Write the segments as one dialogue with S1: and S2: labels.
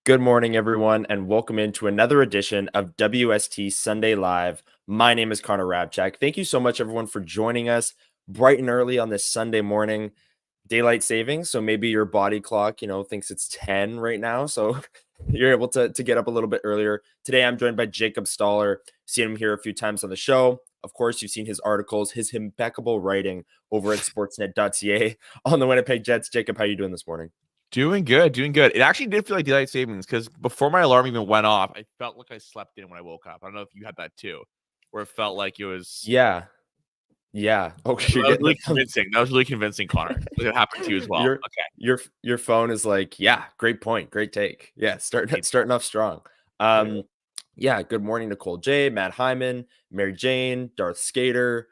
S1: Good morning, everyone, and welcome into another edition of WST Sunday Live. My name is Hrabchak. Thank you so much, everyone, for joining us bright and early on this Sunday morning. Daylight savings, so maybe your body clock, thinks it's 10 right now, so you're able to get up a little bit earlier. Today, I'm joined by Jacob Stoller. Seen him here a few times on the show. Of course, you've seen his articles, his impeccable writing over at sportsnet.ca on the Winnipeg Jets. Jacob, how are you doing this morning?
S2: Doing good, doing good. It actually did feel like daylight savings because before my alarm even went off, I felt like I slept in when I woke up. I don't know if you had that too, where it felt like it was.
S1: Yeah. Oh,
S2: That
S1: you're
S2: was
S1: getting
S2: really convincing. That was really convincing, Connor. It happened to you as well.
S1: your
S2: Okay.
S1: your phone is like, yeah, great point, great take. Yeah, starting off strong.
S2: Clearly.
S1: Yeah, good morning, Nicole J, Matt Hyman, Mary Jane, Darth Skater.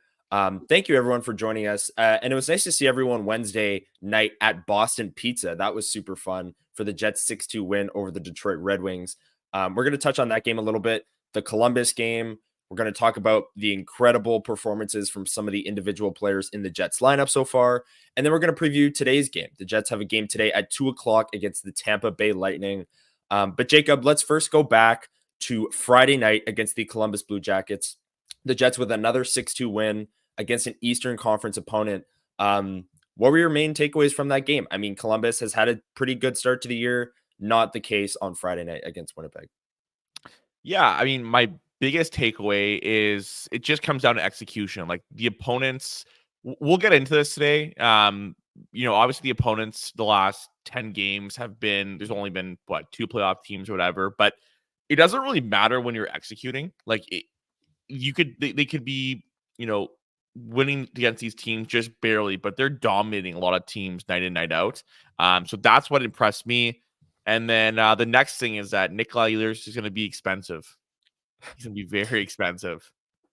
S1: Thank you everyone for joining us. And it was nice to see everyone Wednesday night at Boston Pizza. That was super fun for the Jets 6-2 win over the Detroit Red Wings. We're going to touch on that game a little bit. The Columbus game. We're going to talk about the incredible performances from some of the individual players in the Jets lineup so far. And then we're going to preview today's game. The Jets have a game today at 2:00 against the Tampa Bay Lightning. But Jacob, let's first go back to Friday night against the Columbus Blue Jackets. The Jets with another 6-2 win against an Eastern Conference opponent. What were your main takeaways from that game? I mean, Columbus has had a pretty good start to the year. Not the case on Friday night against Winnipeg.
S2: Yeah, I mean, my biggest takeaway is it just comes down to execution. Like the opponents, we'll get into this today. Obviously the opponents, the last 10 games have been, there's only been two playoff teams or whatever, but it doesn't really matter when you're executing. Like they could be, winning against these teams just barely, but they're dominating a lot of teams night in, night out. So that's what impressed me. And then the next thing is that Nikolai Ehlers is going to be expensive. He's going to be very expensive.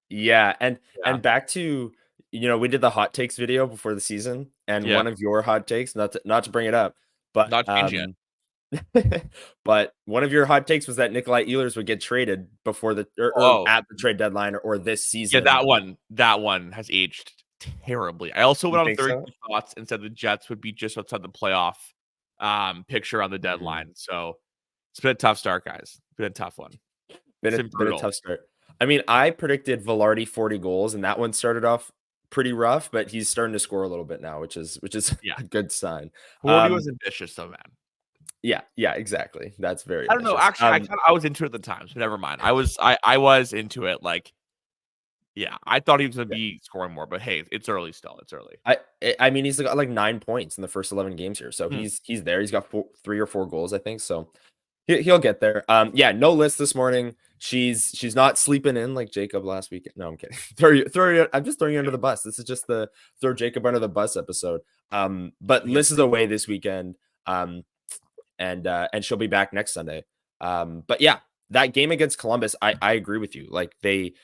S1: Yeah, and back to, we did the hot takes video before the season, and one of your hot takes, not to bring it up, but
S2: not change yet.
S1: but one of your hot takes was that Nikolai Ehlers would get traded before at the trade deadline or this season.
S2: Yeah, that one has aged terribly. I also went on 30 thoughts and said the Jets would be just outside the playoff picture on the deadline. So it's been a tough start, guys. It's been a tough one.
S1: Been a tough start. I mean, I predicted Vilardi 40 goals, and that one started off pretty rough, but he's starting to score a little bit now, which is a good sign.
S2: 40 was ambitious, though, man.
S1: Yeah, exactly. That's very.
S2: I don't know. Actually, I was into it at the time, so never mind. I was into it. Like, yeah, I thought he was going to be scoring more, but hey, it's early still. It's early.
S1: I mean, he's got like 9 points in the first 11 games here, so he's there. He's got 3 or 4 goals, I think. So he'll get there. Yeah, no Lyss this morning. She's not sleeping in like Jacob last week. No, I'm kidding. I'm just throwing you under the bus. This is just the throw Jacob under the bus episode. But Lyss is away this weekend. And she'll be back next Sunday. But yeah, that game against Columbus, I agree with you. Like they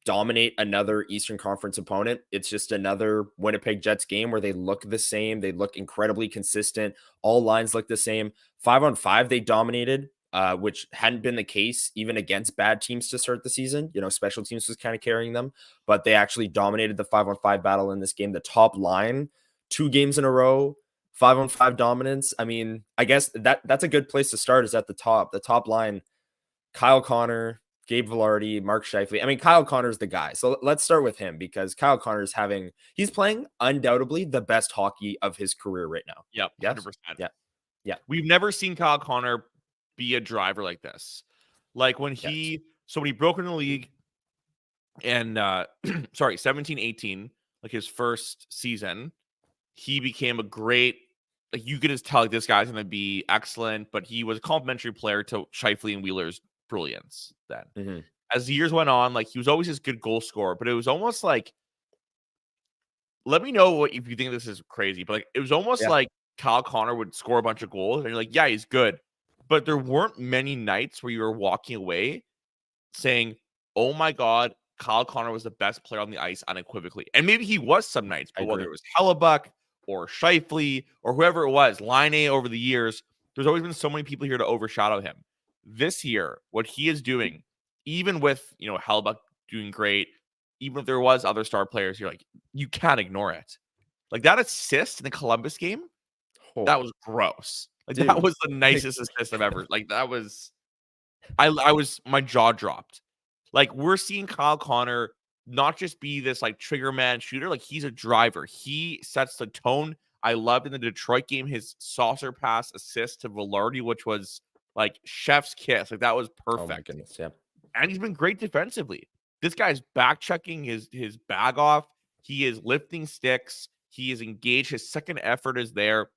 S1: dominate another Eastern Conference opponent. It's just another Winnipeg Jets game where they look the same. They look incredibly consistent. All lines look the same. 5-on-5, they dominated, which hadn't been the case even against bad teams to start the season. Special teams was kind of carrying them, but they actually dominated the 5-on-5 battle in this game. The top line, 2 games in a row, 5-on-5 dominance. I mean, I guess that's a good place to start, is at the top. The top line, Kyle Connor, Gabe Vilardi, Mark Scheifele. I mean, Kyle Connor's the guy. So let's start with him, because Kyle Connor's he's playing undoubtedly the best hockey of his career right now.
S2: Yep, 100%.
S1: Yeah.
S2: We've never seen Kyle Connor be a driver like this. Like when he broke into the league and 17-18, like his first season, he became a great, like you could just tell like this guy's going to be excellent, but he was a complimentary player to Scheifele and Wheeler's brilliance then. As the years went on, like he was always this good goal scorer, but it was almost like, let me know if you think this is crazy, but like it was almost like Kyle Connor would score a bunch of goals and you're like, yeah, he's good. But there weren't many nights where you were walking away saying, oh my God, Kyle Connor was the best player on the ice unequivocally. And maybe he was some nights, but whether it was Hellebuyck or Scheifele or whoever it was, Line over the years, there's always been so many people here to overshadow him. This year, what he is doing, even with, Hellebuyck doing great, even if there was other star players, you're like, you can't ignore it. Like that assist in the Columbus game, that was gross. Like that
S1: Dude,
S2: was the nicest assist I've ever. Like that was, I was my jaw dropped. Like we're seeing Kyle Connor not just be this like trigger man shooter, like he's a driver. He sets the tone. I loved in the Detroit game his saucer pass assist to Velarde, which was like chef's kiss. Like that was
S1: oh my
S2: perfect.
S1: goodness, yeah.
S2: And he's been great defensively. This guy's back checking his bag off. He is lifting sticks. He is engaged. His second effort is there.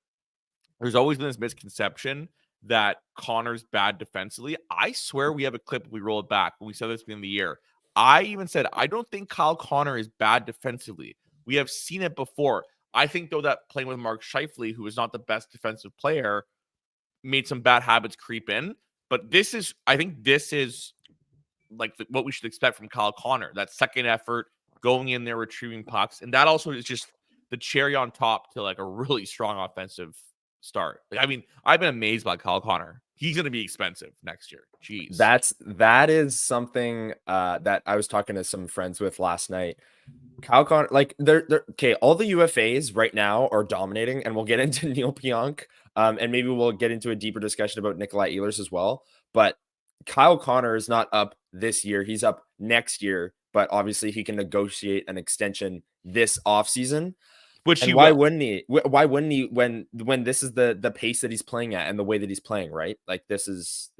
S2: There's always been this misconception that Connor's bad defensively. I swear we have a clip. We roll it back. When we said this beginning of the year. I even said, I don't think Kyle Connor is bad defensively. We have seen it before. I think, though, that playing with Mark Scheifele, who is not the best defensive player, made some bad habits creep in. But I think this is like what we should expect from Kyle Connor. That second effort, going in there, retrieving pucks. And that also is just the cherry on top to like a really strong offensive start. Like, I mean, I've been amazed by Kyle Connor. He's going to be expensive next year. Jeez.
S1: That is something that I was talking to some friends with last night. Kyle Connor, like they're okay. All the UFAs right now are dominating, and we'll get into Neil Pionk, and maybe we'll get into a deeper discussion about Nikolai Ehlers as well. But Kyle Connor is not up this year; he's up next year. But obviously, he can negotiate an extension this offseason.
S2: Which
S1: And
S2: he
S1: why
S2: will.
S1: wouldn't he? Why wouldn't he when this is the pace that he's playing at and the way that he's playing, right? Like this is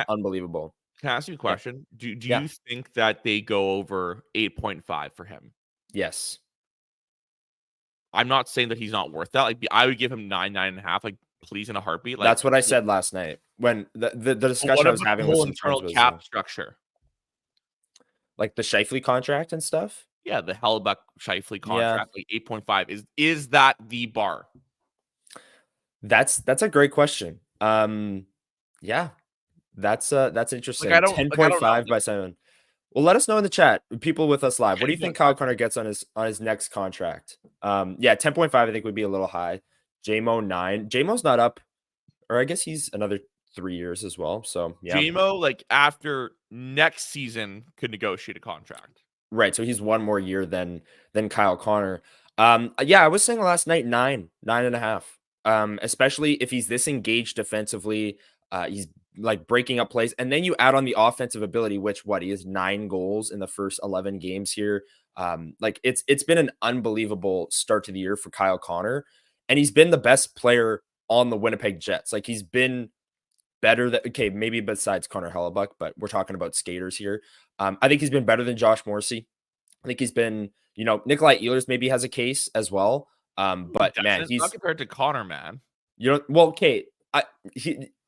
S1: unbelievable.
S2: Can I ask you a
S1: Yeah.
S2: question? Do
S1: Yeah.
S2: you think that they go over 8.5 for him?
S1: Yes.
S2: I'm not saying that he's not worth that. Like I would give him 9.5. Like please, in a heartbeat. Like
S1: That's what I said last night when the discussion
S2: what
S1: I was
S2: about the
S1: having with
S2: whole
S1: some friends
S2: internal
S1: was
S2: cap structure?
S1: like the Scheifele contract and stuff.
S2: Yeah, the Hellebuyck Scheifele
S1: Yeah.
S2: contract, like 8.5. Is that the bar?
S1: That's a great question. Yeah. That's interesting.
S2: I don't know.
S1: 10.5
S2: Like,
S1: by 7. Well, let us know in the chat, people with us live. What do you think
S2: 10.5.
S1: Kyle Connor gets on his next contract? Yeah, 10.5 I think would be a little high. JMO 9. JMO's not up, or I guess he's another 3 years as well. So yeah.
S2: JMO, like after next season, could negotiate a contract.
S1: Right. So he's one more year than Kyle Connor. Yeah, I was saying last night 9.5. Especially if he's this engaged defensively, he's like breaking up plays, and then you add on the offensive ability, which he has 9 goals in the first 11 games here. Like it's been an unbelievable start to the year for Kyle Connor, and he's been the best player on the Winnipeg Jets. Like he's been better than maybe besides Connor Hellebuyck, but we're talking about skaters here. I think he's been better than Josh Morrissey. I think he's been, Nikolai Ehlers maybe has a case as well. But man, he's
S2: not compared to Connor, man.
S1: Ehlers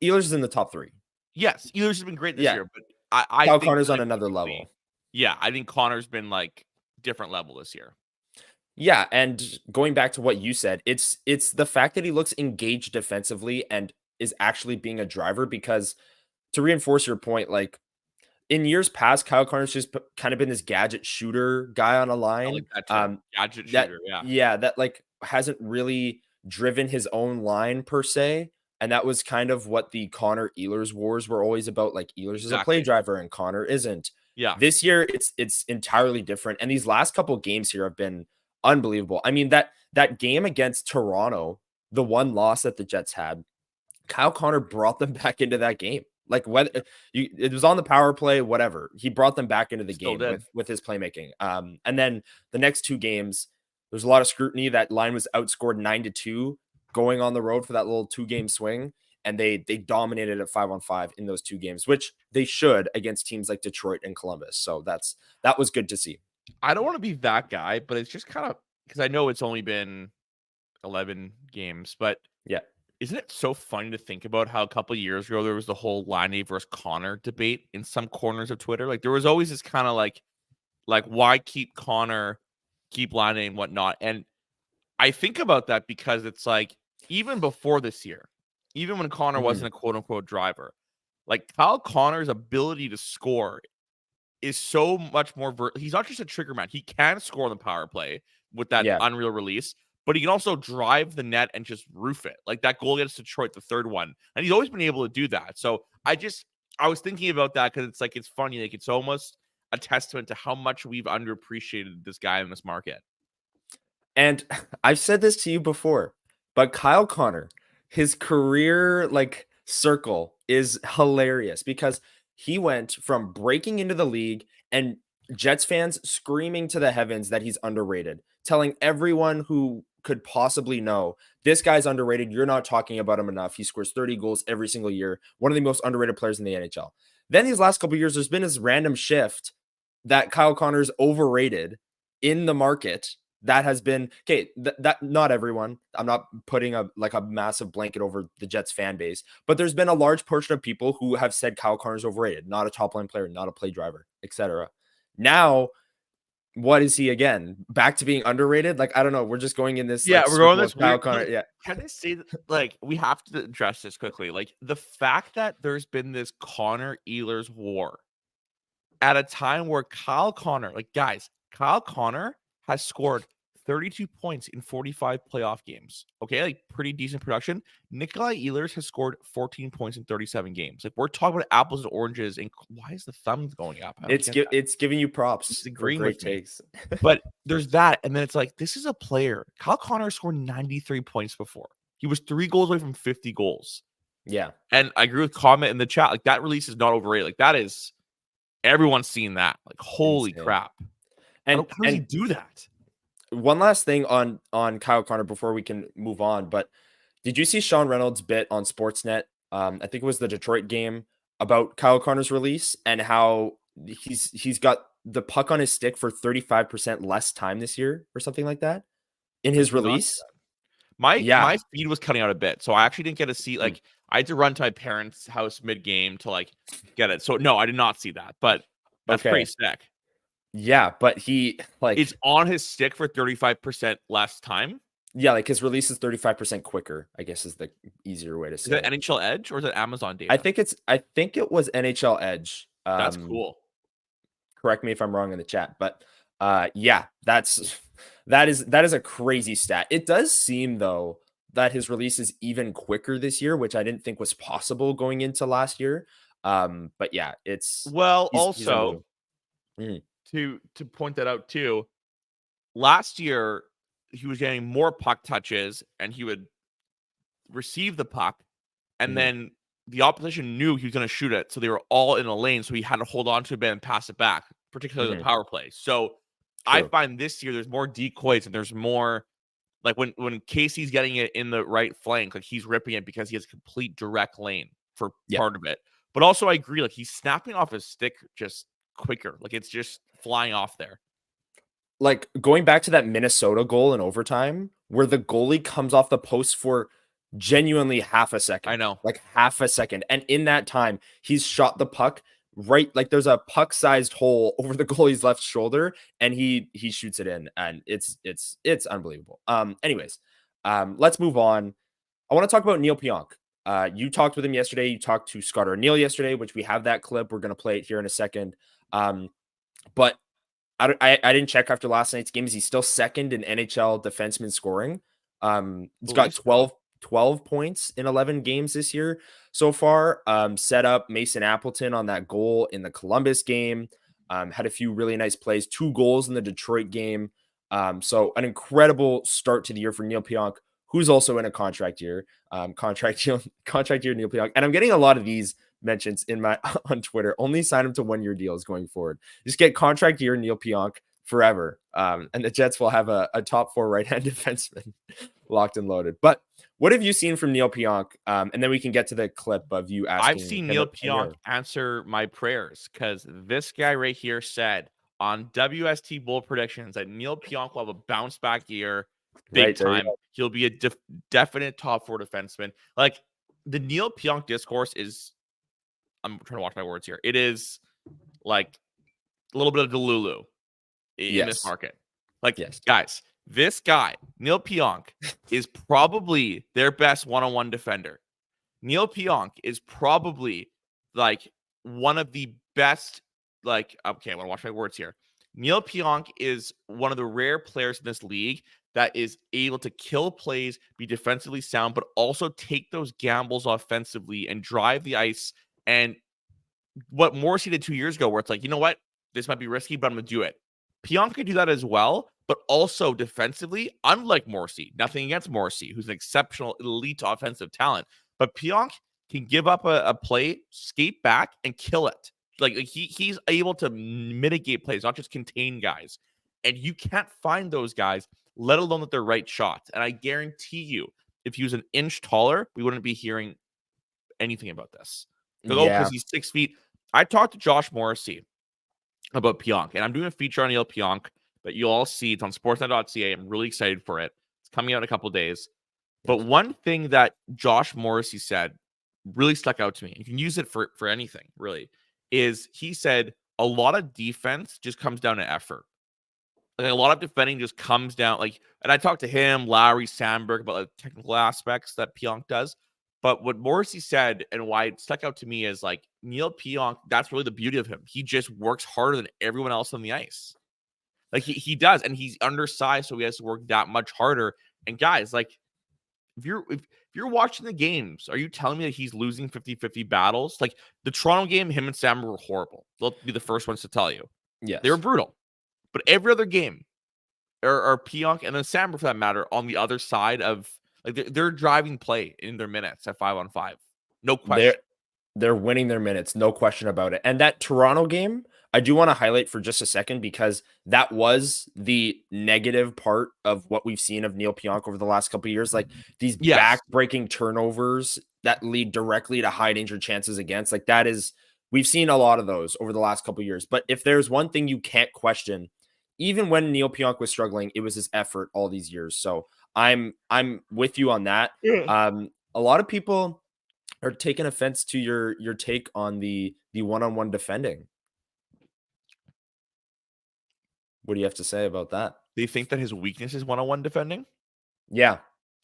S1: is in the top 3.
S2: Yes, Ehlers has been great this
S1: Yeah.
S2: year, but I
S1: Kyle
S2: think
S1: Connor's on another level.
S2: Yeah, I think Connor's been like different level this year.
S1: Yeah, and going back to what you said, it's the fact that he looks engaged defensively and is actually being a driver, because to reinforce your point, like in years past, Kyle Connor's just kind of been this gadget shooter guy on a line.
S2: I like that term. Gadget shooter, yeah.
S1: Yeah, that like hasn't really driven his own line per se. And that was kind of what the Connor Ehlers wars were always about. Like Ehlers is a play driver and Connor isn't.
S2: Yeah.
S1: This year it's entirely different. And these last couple of games here have been unbelievable. I mean, that game against Toronto, the one loss that the Jets had, Kyle Connor brought them back into that game. Like whether it was on the power play, whatever, he brought them back into the game with his playmaking. And then the next 2 games, there's a lot of scrutiny. That line was outscored 9-2 going on the road for that little 2-game swing, and they dominated at 5-on-5 in those 2 games, which they should against teams like Detroit and Columbus. So that was good to see.
S2: I don't want to be that guy, but it's just kind of because I know it's only been 11 games, but
S1: yeah.
S2: Isn't it so funny to think about how a couple of years ago there was the whole Laine versus Connor debate in some corners of Twitter? Like there was always this kind of like why keep Connor, keep Laine and whatnot. And I think about that because it's like even before this year, even when Connor wasn't a quote unquote driver, like Kyle Connor's ability to score is so much more. He's not just a trigger man; he can score on the power play with that unreal release. But he can also drive the net and just roof it. Like that goal against Detroit, the third one. And he's always been able to do that. So I was thinking about that because it's like, it's funny. Like it's almost a testament to how much we've underappreciated this guy in this market.
S1: And I've said this to you before, but Kyle Connor, his career like circle is hilarious because he went from breaking into the league and Jets fans screaming to the heavens that he's underrated, telling everyone who could possibly know this guy's underrated. You're not talking about him enough. He scores 30 goals every single year. One of the most underrated players in the NHL. Then these last couple of years, there's been this random shift that Kyle Connor's overrated in the market. That has been okay. That not everyone. I'm not putting a massive blanket over the Jets fan base, but there's been a large portion of people who have said Kyle Connor's overrated, not a top line player, not a play driver, etc. Now, what is he again? Back to being underrated? Like I don't know. We're just going in this
S2: Yeah,
S1: like
S2: we're going
S1: circle
S2: this
S1: of Kyle
S2: weird.
S1: Connor. Yeah,
S2: Can I say that, like, we have to address this quickly? Like, the fact that there's been this Connor Ehlers war at a time where Kyle Connor, like, guys, Kyle Connor has scored 32 points in 45 playoff games. Okay, like pretty decent production. Nikolai Ehlers has scored 14 points in 37 games. Like, we're talking about apples and oranges. And why is the thumbs going up? I don't get that.
S1: it's giving you
S2: It's
S1: props for
S2: agreeing
S1: great
S2: with me.
S1: takes.
S2: But there's that, and then it's like, this is a player. Kyle Connor scored 93 points before. He was 3 goals away from 50 goals.
S1: Yeah.
S2: And I agree with comment in the chat. Like, that release is not overrated. Like, that is, everyone's seen that. Like, holy
S1: Insane.
S2: crap.
S1: And
S2: how does he do that?
S1: One last thing on Kyle Connor before we can move on, but did you see Sean Reynolds' bit on Sportsnet? I think it was the Detroit game about Kyle Connor's release and how he's got the puck on his stick for 35% less time this year or something like that in his release.
S2: My feed was cutting out a bit, so I actually didn't get to see. Like, I had to run to my parents' house mid game to like get it. So no, I did not see that, but that's pretty sick.
S1: Yeah, but he like
S2: it's on his stick for 35% less time.
S1: Yeah, like his release is 35% quicker, I guess is the easier way to say.
S2: Is that NHL Edge or is it Amazon data?
S1: I think it was NHL Edge.
S2: That's cool.
S1: Correct me if I'm wrong in the chat, but yeah, that is a crazy stat. It does seem though that his release is even quicker this year, which I didn't think was possible going into last year. But yeah, it's
S2: also to point that out too. Last year, he was getting more puck touches and he would receive the puck, and then the opposition knew he was going to shoot it, so they were all in a lane, so he had to hold on to a bit and pass it back, particularly the power play. So I find this year there's more decoys and there's more like when Casey's getting it in the right flank, like he's ripping it because he has a complete direct lane for part of it. But also I agree, like he's snapping off his stick just quicker. Like it's just flying off there.
S1: Like going back to that Minnesota goal in overtime where the goalie comes off the post for genuinely half a second.
S2: I know.
S1: Like half a second. And in that time, he's shot the puck right, like there's a puck-sized hole over the goalie's left shoulder and he shoots it in and it's unbelievable. Anyways, let's move on. I want to talk about Neil Pionk. You talked with him yesterday. You talked to Scott O'Neill yesterday, which we have that clip. We're going to play it here in a second. But I didn't check after last night's game. Is he still second in NHL defenseman scoring? He's got 12 points in 11 games this year so far. Set up Mason Appleton on that goal in the Columbus game. Had a few really nice plays, 2 goals in the Detroit game. So an incredible start to the year for Neil Pionk, who's also in a contract year. Contract year Neil Pionk. And I'm getting a lot of these mentions on Twitter. Only sign him to 1-year deals going forward. Just get contract year Neil Pionk forever. And the Jets will have a top 4 right-hand defenseman locked and loaded. But what have you seen from Neil Pionk? And then we can get to the clip of you asking.
S2: I've seen Neil Pionk answer my prayers because this guy right here said on WST Bull Predictions that Neil Pionk will have a bounce back year, big time. He'll be a definite top 4 defenseman. Like the Neil Pionk discourse is, I'm trying to watch my words here. It is like a little bit of Delulu in this market. Like, guys, this guy, Neil Pionk, is probably their best one-on-one defender. Neil Pionk is probably like one of the best, like, okay, I want to watch my words here. Neil Pionk is one of the rare players in this league that is able to kill plays, be defensively sound, but also take those gambles offensively and drive the ice. And what Morrissey did 2 years ago, where it's like, you know what? This might be risky, but I'm going to do it. Pionk could do that as well, but also defensively, unlike Morrissey, nothing against Morrissey, who's an exceptional elite offensive talent, but Pionk can give up a play, skate back, and kill it. Like he's able to mitigate plays, not just contain guys. And you can't find those guys, let alone that they're right shots. And I guarantee you, if he was an inch taller, we wouldn't be hearing anything about this. Because he's 6 feet. I talked to Josh Morrissey about Pionk, and I'm doing a feature on Neil Pionk, but you'll all see it's on sportsnet.ca. I'm really excited for it. It's coming out in a couple days. But one thing that Josh Morrissey said really stuck out to me, you can use it for anything, really, is he said a lot of defense just comes down to effort. Like a lot of defending just comes down, and I talked to him, Lowry, Sandberg, about the technical aspects that Pionk does. But what Morrissey said and why it stuck out to me is Neil Pionk, that's really the beauty of him. He just works harder than everyone else on the ice. He does, and he's undersized, so he has to work that much harder. And guys, if you're watching the games, are you telling me that he's losing 50-50 battles? Like the Toronto game, him and Sam were horrible. They'll be the first ones to tell you.
S1: Yes.
S2: They were brutal. But every other game, or Pionk and then Sam, for that matter, on the other side of they're driving play in their minutes at 5-on-5. No question.
S1: They're winning their minutes, no question about it. And that Toronto game, I do want to highlight for just a second because that was the negative part of what we've seen of Neil Pionk over the last couple of years. Like these back-breaking turnovers that lead directly to high danger chances against. We've seen a lot of those over the last couple of years. But if there's one thing you can't question, even when Neil Pionk was struggling, it was his effort all these years. So I'm with you on that.
S2: Yeah.
S1: A lot of people are taking offense to your take on the one-on-one defending. What do you have to say about that?
S2: They think that his weakness is one-on-one defending?
S1: Yeah.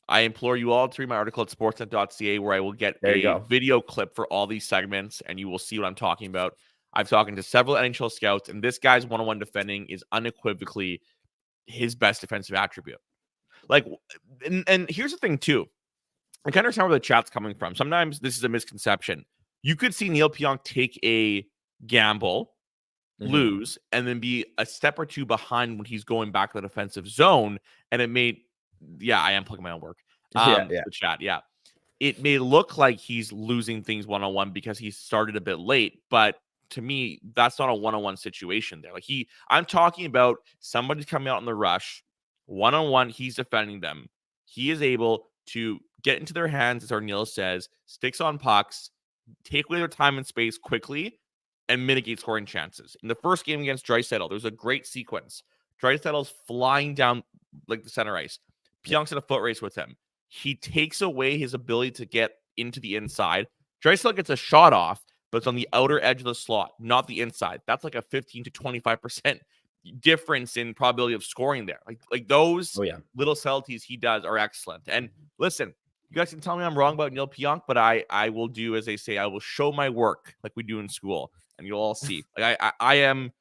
S2: I implore you all to read my article at sportsnet.ca where I will get a video clip for all these segments, and you will see what I'm talking about. I've talked to several NHL scouts, and this guy's one-on-one defending is unequivocally his best defensive attribute. And here's the thing, too. I can understand where the chat's coming from. Sometimes this is a misconception. You could see Neil Pionk take a gamble, lose, and then be a step or two behind when he's going back to the defensive zone. And it made, I am plugging my own work. The chat, it may look like he's losing things one-on-one because he started a bit late, but to me, that's not a one-on-one situation there. I'm talking about somebody coming out in the rush, one-on-one, he's defending them. He is able to get into their hands, as Arneal says, sticks on pucks, take away their time and space quickly, and mitigate scoring chances. In the first game against Draisaitl, there's a great sequence. Draisaitl's flying down the center ice. Pionk's in a foot race with him. He takes away his ability to get into the inside. Draisaitl gets a shot off, but it's on the outer edge of the slot, not the inside. That's like a 15 to 25% difference in probability of scoring there. Those little subtleties he does are excellent. And listen, you guys can tell me I'm wrong about Neil Pionk, but I will do as they say. I will show my work like we do in school, and you'll all see. I am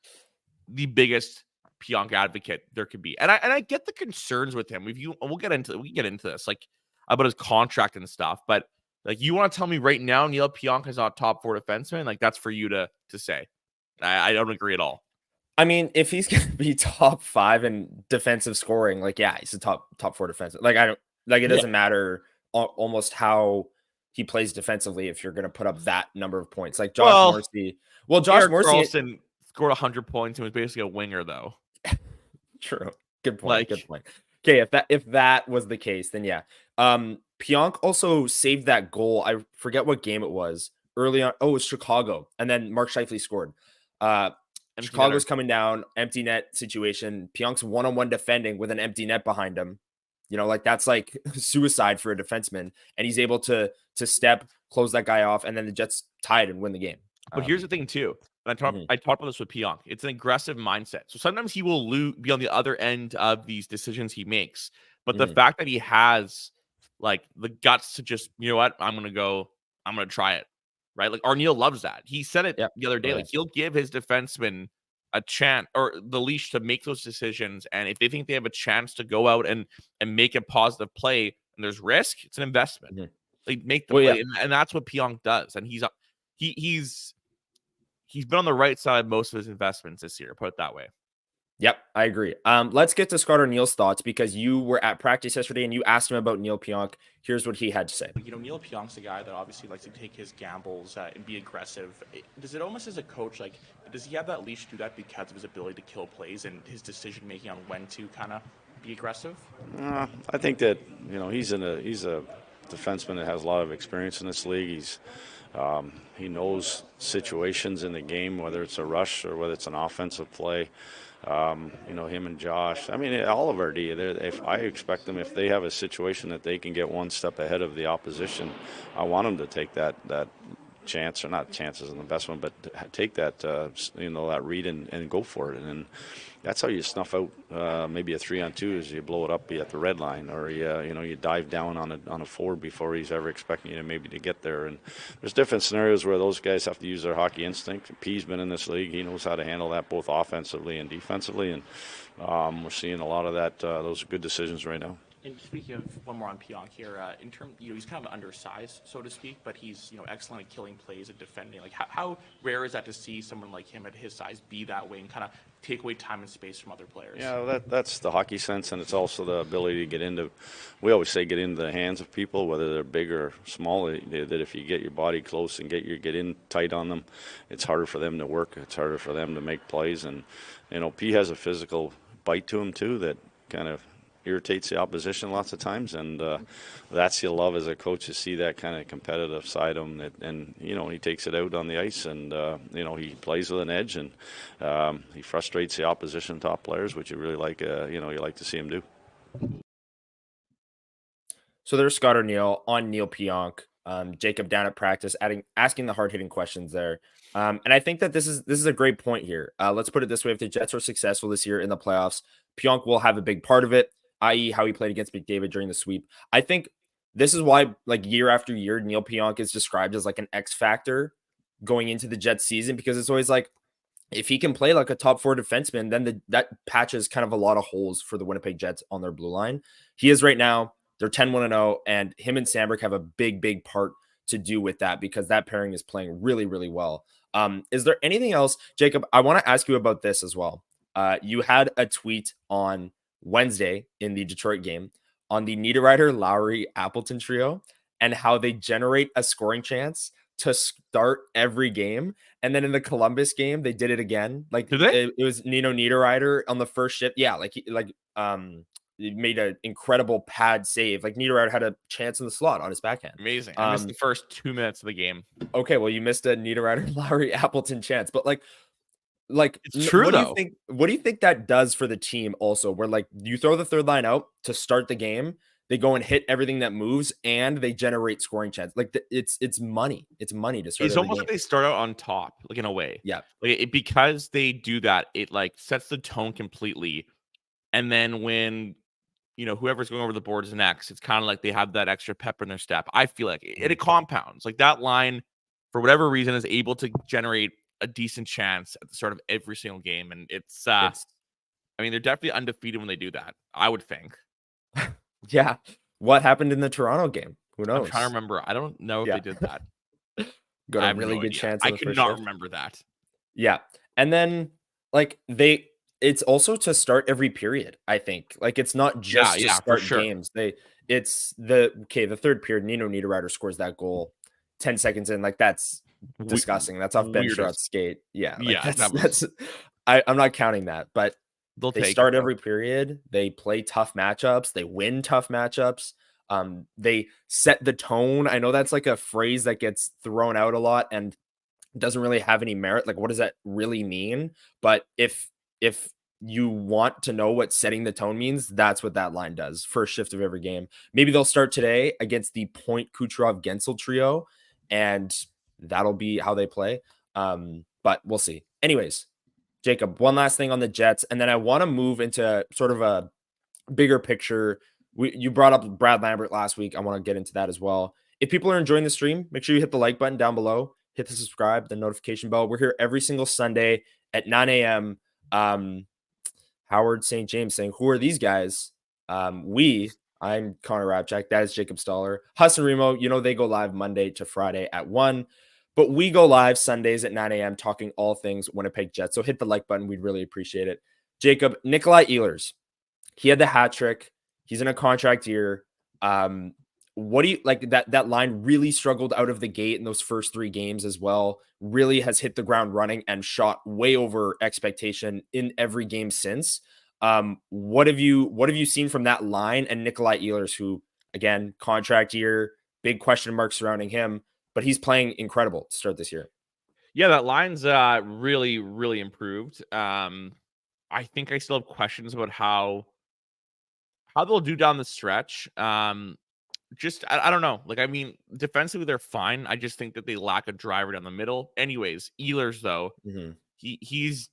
S2: the biggest Pionk advocate there could be, and I get the concerns with him. We get into this about his contract and stuff, but you want to tell me right now Neil Pionk is not top 4 defenseman? That's for you to say. I don't agree at all.
S1: I mean, if he's going to be top 5 in defensive scoring, he's a top 4 defenseman. It doesn't matter almost how he plays defensively if you're going to put up that number of points. Josh Morrissey. Well, Josh Morrissey
S2: scored 100 points and was basically a winger, though.
S1: True. Good point. Good point. Okay, if that was the case, then yeah. Pionk also saved that goal. I forget what game it was early on. Oh, it was Chicago, and then Mark Scheifele scored. Chicago's coming down, empty net situation. Pionk's one-on-one defending with an empty net behind him. That's suicide for a defenseman, and he's able to step, close that guy off, and then the Jets tied and win the game.
S2: But here's the thing too. And I talked about this with Pionk. It's an aggressive mindset. So sometimes he will be on the other end of these decisions he makes. But the fact that he has the guts to just, you know what, I'm going to try it. Right? Arneal loves that. He said it the other day. He'll give his defenseman a chance or the leash to make those decisions. And if they think they have a chance to go out and make a positive play and there's risk, it's an investment. They make the play. And that's what Pionk does. And he's been on the right side of most of his investments this year, put it that way.
S1: Yep, I agree. Let's get to Scott Neil's thoughts, because you were at practice yesterday and you asked him about Neil Pionk. Here's what he had to say.
S3: Neil Pionk's a guy that obviously likes to take his gambles and be aggressive. Does it almost, as a coach, like, does he have that leash to do that because of his ability to kill plays and his decision making on when to kind of be aggressive?
S4: I think that he's a defenseman that has a lot of experience in this league. He knows situations in the game, whether it's a rush or whether it's an offensive play. Him and Josh. I mean, all of our D. If I expect them, if they have a situation that they can get one step ahead of the opposition, I want them to take that chance, or not chances in the best one, but take that that read and go for it. And that's how you snuff out maybe a 3-on-2, is you blow it up at the red line, or you dive down on a forward before he's ever expecting you to get there. And there's different scenarios where those guys have to use their hockey instinct. P's been in this league; he knows how to handle that both offensively and defensively, and we're seeing a lot of that. Those good decisions right now.
S3: And speaking of one more on Pionk here, in terms, he's kind of undersized, so to speak, but he's excellent at killing plays and defending. Like, how rare is that to see someone like him at his size be that way and kind of take away time and space from other players?
S4: Yeah, well, that's the hockey sense, and it's also the ability to get into. We always say get into the hands of people, whether they're big or small. That if you get your body close and get in tight on them, it's harder for them to work. It's harder for them to make plays, and P has a physical bite to him too that kind of irritates the opposition lots of times, and that's you love as a coach, to see that kind of competitive side of him. And he takes it out on the ice, and he plays with an edge, and he frustrates the opposition top players, which you really like. You like to see him do.
S1: So there's Scott O'Neill on Neil Pionk. Jacob down at practice, asking the hard hitting questions there. And I think that this is a great point here. Let's put it this way: if the Jets are successful this year in the playoffs, Pionk will have a big part of it, i.e. how he played against McDavid during the sweep. I think this is why, like, year after year, Neil Pionk is described as like an X factor going into the Jets season, because it's always like, if he can play like a top 4 defenseman, then that patches kind of a lot of holes for the Winnipeg Jets on their blue line. He is right now. They're 10-1-0, and him and Samberg have a big part to do with that, because that pairing is playing really, really well. Is there anything else, Jacob? I want to ask you about this as well. You had a tweet on Wednesday in the Detroit game on the Niederreiter, Lowry, Appleton trio, and how they generate a scoring chance to start every game. And then in the Columbus game, they did it again. Like, it was Nino Niederreiter on the first shift. Yeah, he made an incredible pad save. Like, Niederreiter had a chance in the slot on his backhand.
S2: Amazing. I missed the first 2 minutes of the game.
S1: Okay, well, you missed a Niederreiter, Lowry, Appleton chance, but like
S2: it's true.
S1: What do you think that does for the team also, where like you throw the third line out to start the game, they go and hit everything that moves, and they generate scoring chance? Like, it's money. It's money to start.
S2: It's almost like they start out on top, like, in a way.
S1: Yeah.
S2: Like, because they do that, it like sets the tone completely. And then when whoever's going over the boards next, it's kind of like they have that extra pep in their step. I feel like it compounds. Like, that line, for whatever reason, is able to generate a decent chance at the start of every single game. And it's I mean, they're definitely undefeated when they do that, I would think.
S1: Yeah. What happened in the Toronto game? Who knows?
S2: I'm trying to remember. I don't know if they did that.
S1: Got a really good chance.
S2: I could not remember that.
S1: Yeah. And then like it's also to start every period, I think. Like, it's not just to start games. It's the third period, Nino Niederreiter scores that goal 10 seconds in. Like, that's disgusting. That's off Ben Sherratt's skate. Yeah. Like, I'm not counting that, but they start every period. They play tough matchups. They win tough matchups. They set the tone. I know that's like a phrase that gets thrown out a lot and doesn't really have any merit. Like, what does that really mean? But if you want to know what setting the tone means, that's what that line does. First shift of every game. Maybe they'll start today against the Point Kucherov Gensel trio, and that'll be how they play. But we'll see. Anyways, Jacob, one last thing on the Jets, and then I want to move into sort of a bigger picture. You brought up Brad Lambert last week. I want to get into that as well. If people are enjoying the stream, make sure you hit the like button down below, hit the subscribe, the notification bell. We're here every single Sunday at 9 a.m. Howard St. James saying, who are these guys? I'm Connor Hrabchak. That is Jacob Stoller. Huss and Remo, they go live Monday to Friday at 1. But we go live Sundays at 9 a.m. talking all things Winnipeg Jets. So hit the like button. We'd really appreciate it. Jacob, Nikolai Ehlers, he had the hat trick. He's in a contract year. What do you like that line really struggled out of the gate in those first 3 games as well, really has hit the ground running and shot way over expectation in every game since. What have you seen from that line and Nikolai Ehlers, who again, contract year, big question marks surrounding him, but he's playing incredible to start this year.
S2: Yeah, that line's really, really improved. I think I still have questions about how they'll do down the stretch. I don't know. Like, I mean, defensively they're fine. I just think that they lack a driver down the middle. Anyways, Ehlers though, he's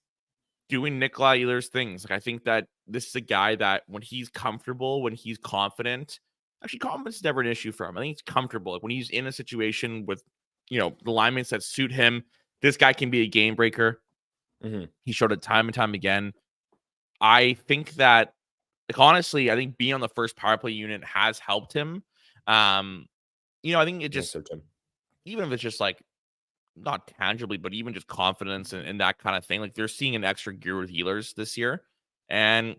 S2: doing Nikolai Ehlers things. Like, I think that this is a guy that when he's comfortable, when he's confident, actually confidence is never an issue for him. I think he's comfortable. Like when he's in a situation with, the linemen that suit him, this guy can be a game breaker. He showed it time and time again. I think that, like, honestly, I think being on the first power play unit has helped him. I think it just, even if it's just like not tangibly, but even just confidence and that kind of thing, like they're seeing an extra gear with Ehlers this year, and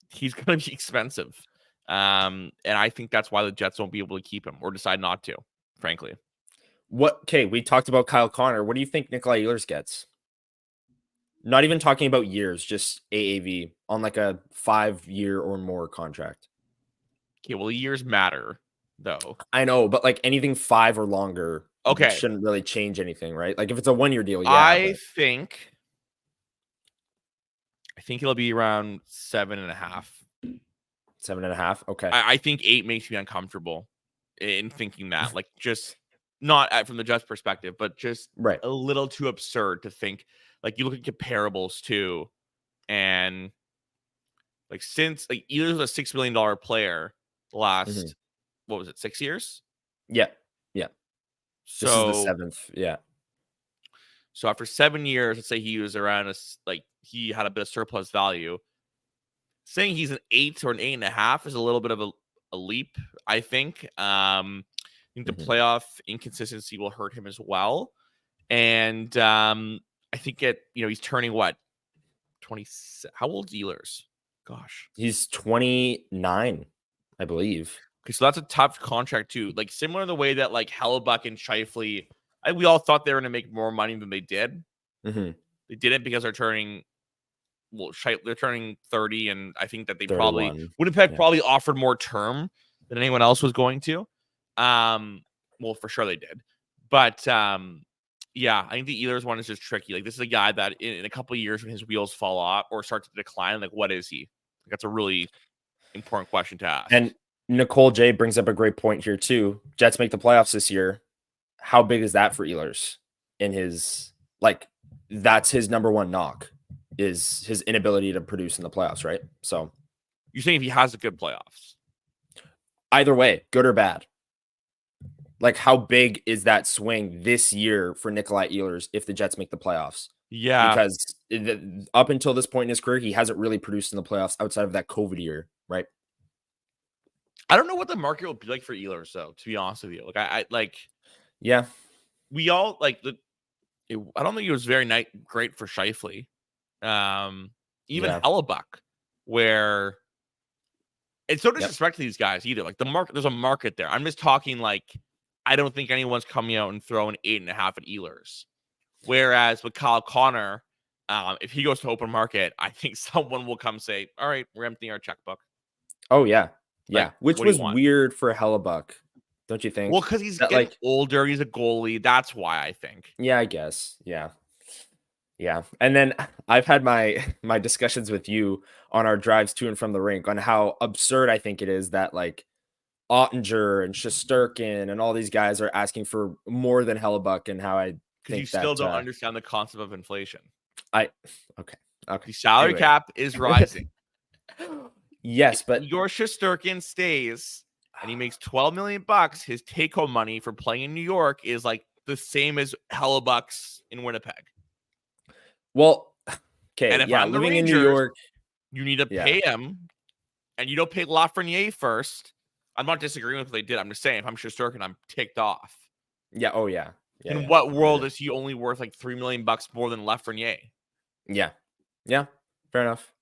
S2: he's going to be expensive. And I think that's why the Jets won't be able to keep him or decide not to, frankly.
S1: We talked about Kyle Connor. What do you think Nikolai Ehlers gets? Not even talking about years, just AAV on like a 5-year or more contract.
S2: Okay, well, the years matter, though.
S1: I know, but like anything 5 or longer,
S2: okay,
S1: shouldn't really change anything, right? Like if it's a 1-year deal, yeah.
S2: I think it'll be around 7.5.
S1: 7.5. Okay.
S2: I think 8 makes me uncomfortable in thinking that, like, just not from the Jets' perspective, but just a little too absurd to think. Like, you look at comparables too, and like since like Ehlers was a $6 million player last, what was it, 6 years?
S1: Yeah.
S2: So
S1: this is the 7th. Yeah.
S2: So after 7 years, let's say he was around he had a bit of surplus value. Saying he's an 8 or an 8.5 is a little bit of a leap, I think. I think the playoff inconsistency will hurt him as well. And I think he's turning what? 20. How old is Ehlers? Gosh.
S1: He's 29, I believe.
S2: Okay, so that's a tough contract too. Like similar in the way that like Hellebuyck and Scheifele, we all thought they were going to make more money than they did. They didn't because they're turning 30, and I think that they
S1: 31.
S2: Winnipeg probably offered more term than anyone else was going to. Well, for sure they did. But I think the Ehlers one is just tricky. Like this is a guy that in a couple of years when his wheels fall off or start to decline, like what is he? Like, that's a really important question to ask.
S1: And Nicole J brings up a great point here too. Jets make the playoffs this year. How big is that for Ehlers? In his that's his number one knock, is his inability to produce in the playoffs, right? So
S2: you're saying if he has a good playoffs?
S1: Either way, good or bad. Like how big is that swing this year for Nikolai Ehlers if the Jets make the playoffs?
S2: Yeah.
S1: Because up until this point in his career, he hasn't really produced in the playoffs outside of that COVID year, right?
S2: I don't know what the market will be like for Ehlers, though, to be honest with you.
S1: Yeah.
S2: We all I don't think it was very great for Scheifele. Even Hellebuyck, where it's no disrespect to these guys either. Like the market, there's a market there. I'm just talking I don't think anyone's coming out and throwing 8.5 at Ehlers. Whereas with Kyle Connor, if he goes to open market, I think someone will come say, all right, we're emptying our checkbook.
S1: Oh, yeah. Yeah. Which was weird for Hellebuyck, don't you think?
S2: Well, because he's getting older. He's a goalie. That's why I think.
S1: Yeah, I guess. Yeah. Yeah. And then I've had my discussions with you on our drives to and from the rink on how absurd I think it is that Ottinger and Shesterkin and all these guys are asking for more than Hellebuyck, and how I think
S2: you still don't understand the concept of inflation.
S1: Okay.
S2: The salary cap is rising.
S1: Yes, but
S2: your Shesterkin stays and he makes $12 million. His take-home money for playing in New York is the same as Hellebuck's in Winnipeg.
S1: Well, okay,
S2: and if I'm
S1: living
S2: Rangers,
S1: in New York,
S2: you need to pay him, and you don't pay Lafreniere first. I'm not disagreeing with what they did. I'm just saying, if I'm Shesterkin, I'm ticked off.
S1: Yeah. Oh, yeah.
S2: In what world is he only worth $3 million more than Lafreniere?
S1: Yeah. Yeah. Fair enough.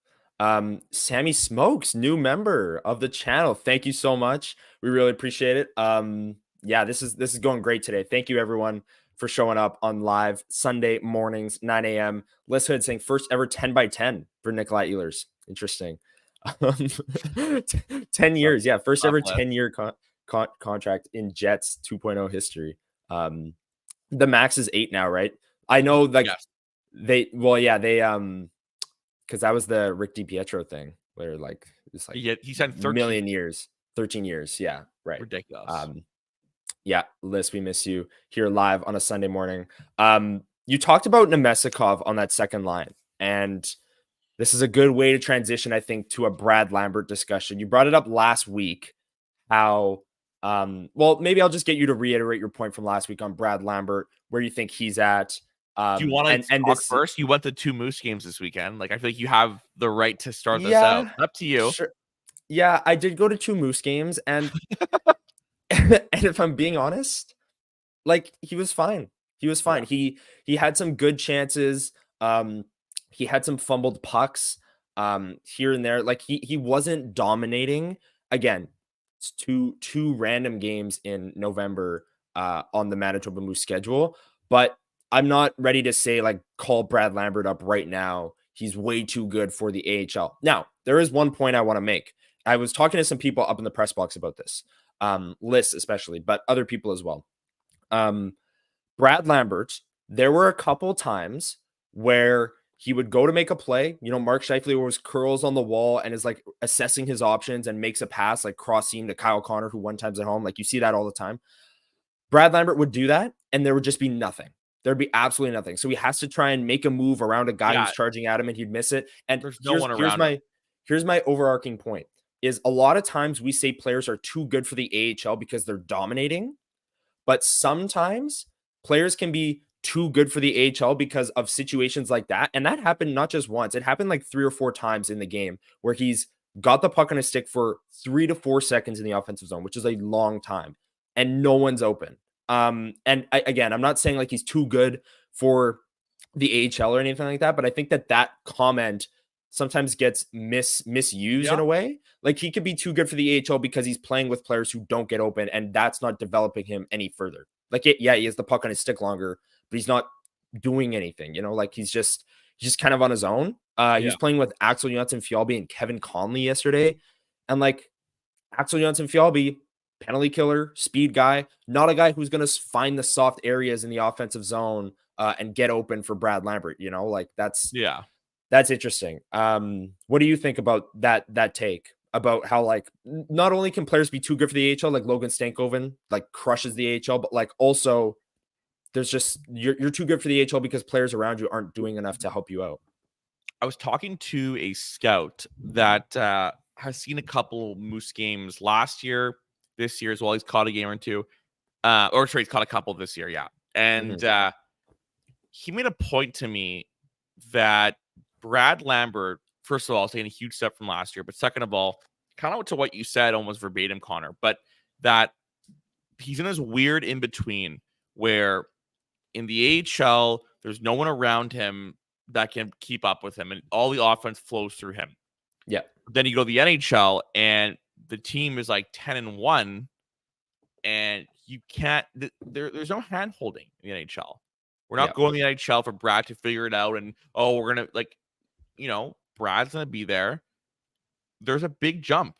S1: Sammy Smokes, new member of the channel. Thank you so much. We really appreciate it. Yeah, this is going great today. Thank you everyone for showing up on live Sunday mornings, 9 a.m. Lyss Hood saying first ever 10 by 10 for Nikolai Ehlers. Interesting. 10 years. Yeah, first ever 10-year contract in Jets 2.0 history. The max is 8 now, right? I know, like,
S2: Yes.
S1: they because that was the Rick DiPietro thing where like it's like
S2: he said 13
S1: million years, 13 years. Yeah, right.
S2: Ridiculous.
S1: Yeah, Lyss, we miss you here live on a Sunday morning. You talked about Nemestikov on that second line, and this is a good way to transition, I think, to a Brad Lambert discussion. You brought it up last week, how well, maybe I'll just get you to reiterate your point from last week on Brad Lambert, where you think he's at.
S2: Do you want to talk
S1: this
S2: first? You went to 2 Moose games this weekend. Like, I feel like you have the right to start this
S1: Yeah,
S2: out. Up to you.
S1: Sure. Yeah, I did go to 2 Moose games, and and if I'm being honest, like, he was fine. He was fine.
S2: Yeah.
S1: He had some good chances. He had some fumbled pucks here and there. Like, he wasn't dominating. Again, it's two random games in November on the Manitoba Moose schedule, but I'm not ready to say, like, call Brad Lambert up right now. He's way too good for the AHL. Now, there is one point I want to make. I was talking to some people up in the press box about this, Lyss especially, but other people as well. Brad Lambert, there were a couple times where he would go to make a play. You know, Mark Scheifele was curls on the wall and is like assessing his options and makes a pass, like cross seam to Kyle Connor, who one time's at home. Like, you see that all the time. Brad Lambert would do that, and there would just be nothing. There'd be absolutely nothing. So he has to try and make a move around a guy who's charging at him, and he'd miss it. And
S2: there's no one around him.
S1: Here's my overarching point is a lot of times we say players are too good for the AHL because they're dominating, but sometimes players can be too good for the AHL because of situations like that. And that happened not just once. It happened like 3 or 4 times in the game where he's got the puck on his stick for 3 to 4 seconds in the offensive zone, which is a long time, and no one's open. Again, I'm not saying like he's too good for the AHL or anything like that, but I think that comment sometimes gets misused in a way. Like, he could be too good for the AHL because he's playing with players who don't get open, and that's not developing him any further. Like, he has the puck on his stick longer, but he's not doing anything, you know, like he's just kind of on his own. He was playing with Axel Jonsson-Fjallby and Kevin Conley yesterday. And like, Axel Jonsson-Fjallby, penalty killer, speed guy, not a guy who's going to find the soft areas in the offensive zone and get open for Brad Lambert, you know, like that's interesting. What do you think about that take about how, like, not only can players be too good for the AHL, like Logan Stankoven, like, crushes the AHL, but like also there's just, you're too good for the AHL because players around you aren't doing enough to help you out.
S2: I was talking to a scout that has seen a couple Moose games last year, this year as well. He's caught a game or two. He's caught a couple this year, yeah. And he made a point to me that Brad Lambert, first of all, is taking a huge step from last year, but second of all, kind of to what you said, almost verbatim, Connor, but that he's in this weird in-between where in the AHL, there's no one around him that can keep up with him, and all the offense flows through him.
S1: Yeah.
S2: Then you go to the NHL, and the team is like 10-1, and you can't. There's no hand holding in the NHL. We're not going to the NHL for Brad to figure it out, and we're gonna, like, you know, Brad's gonna be there. There's a big jump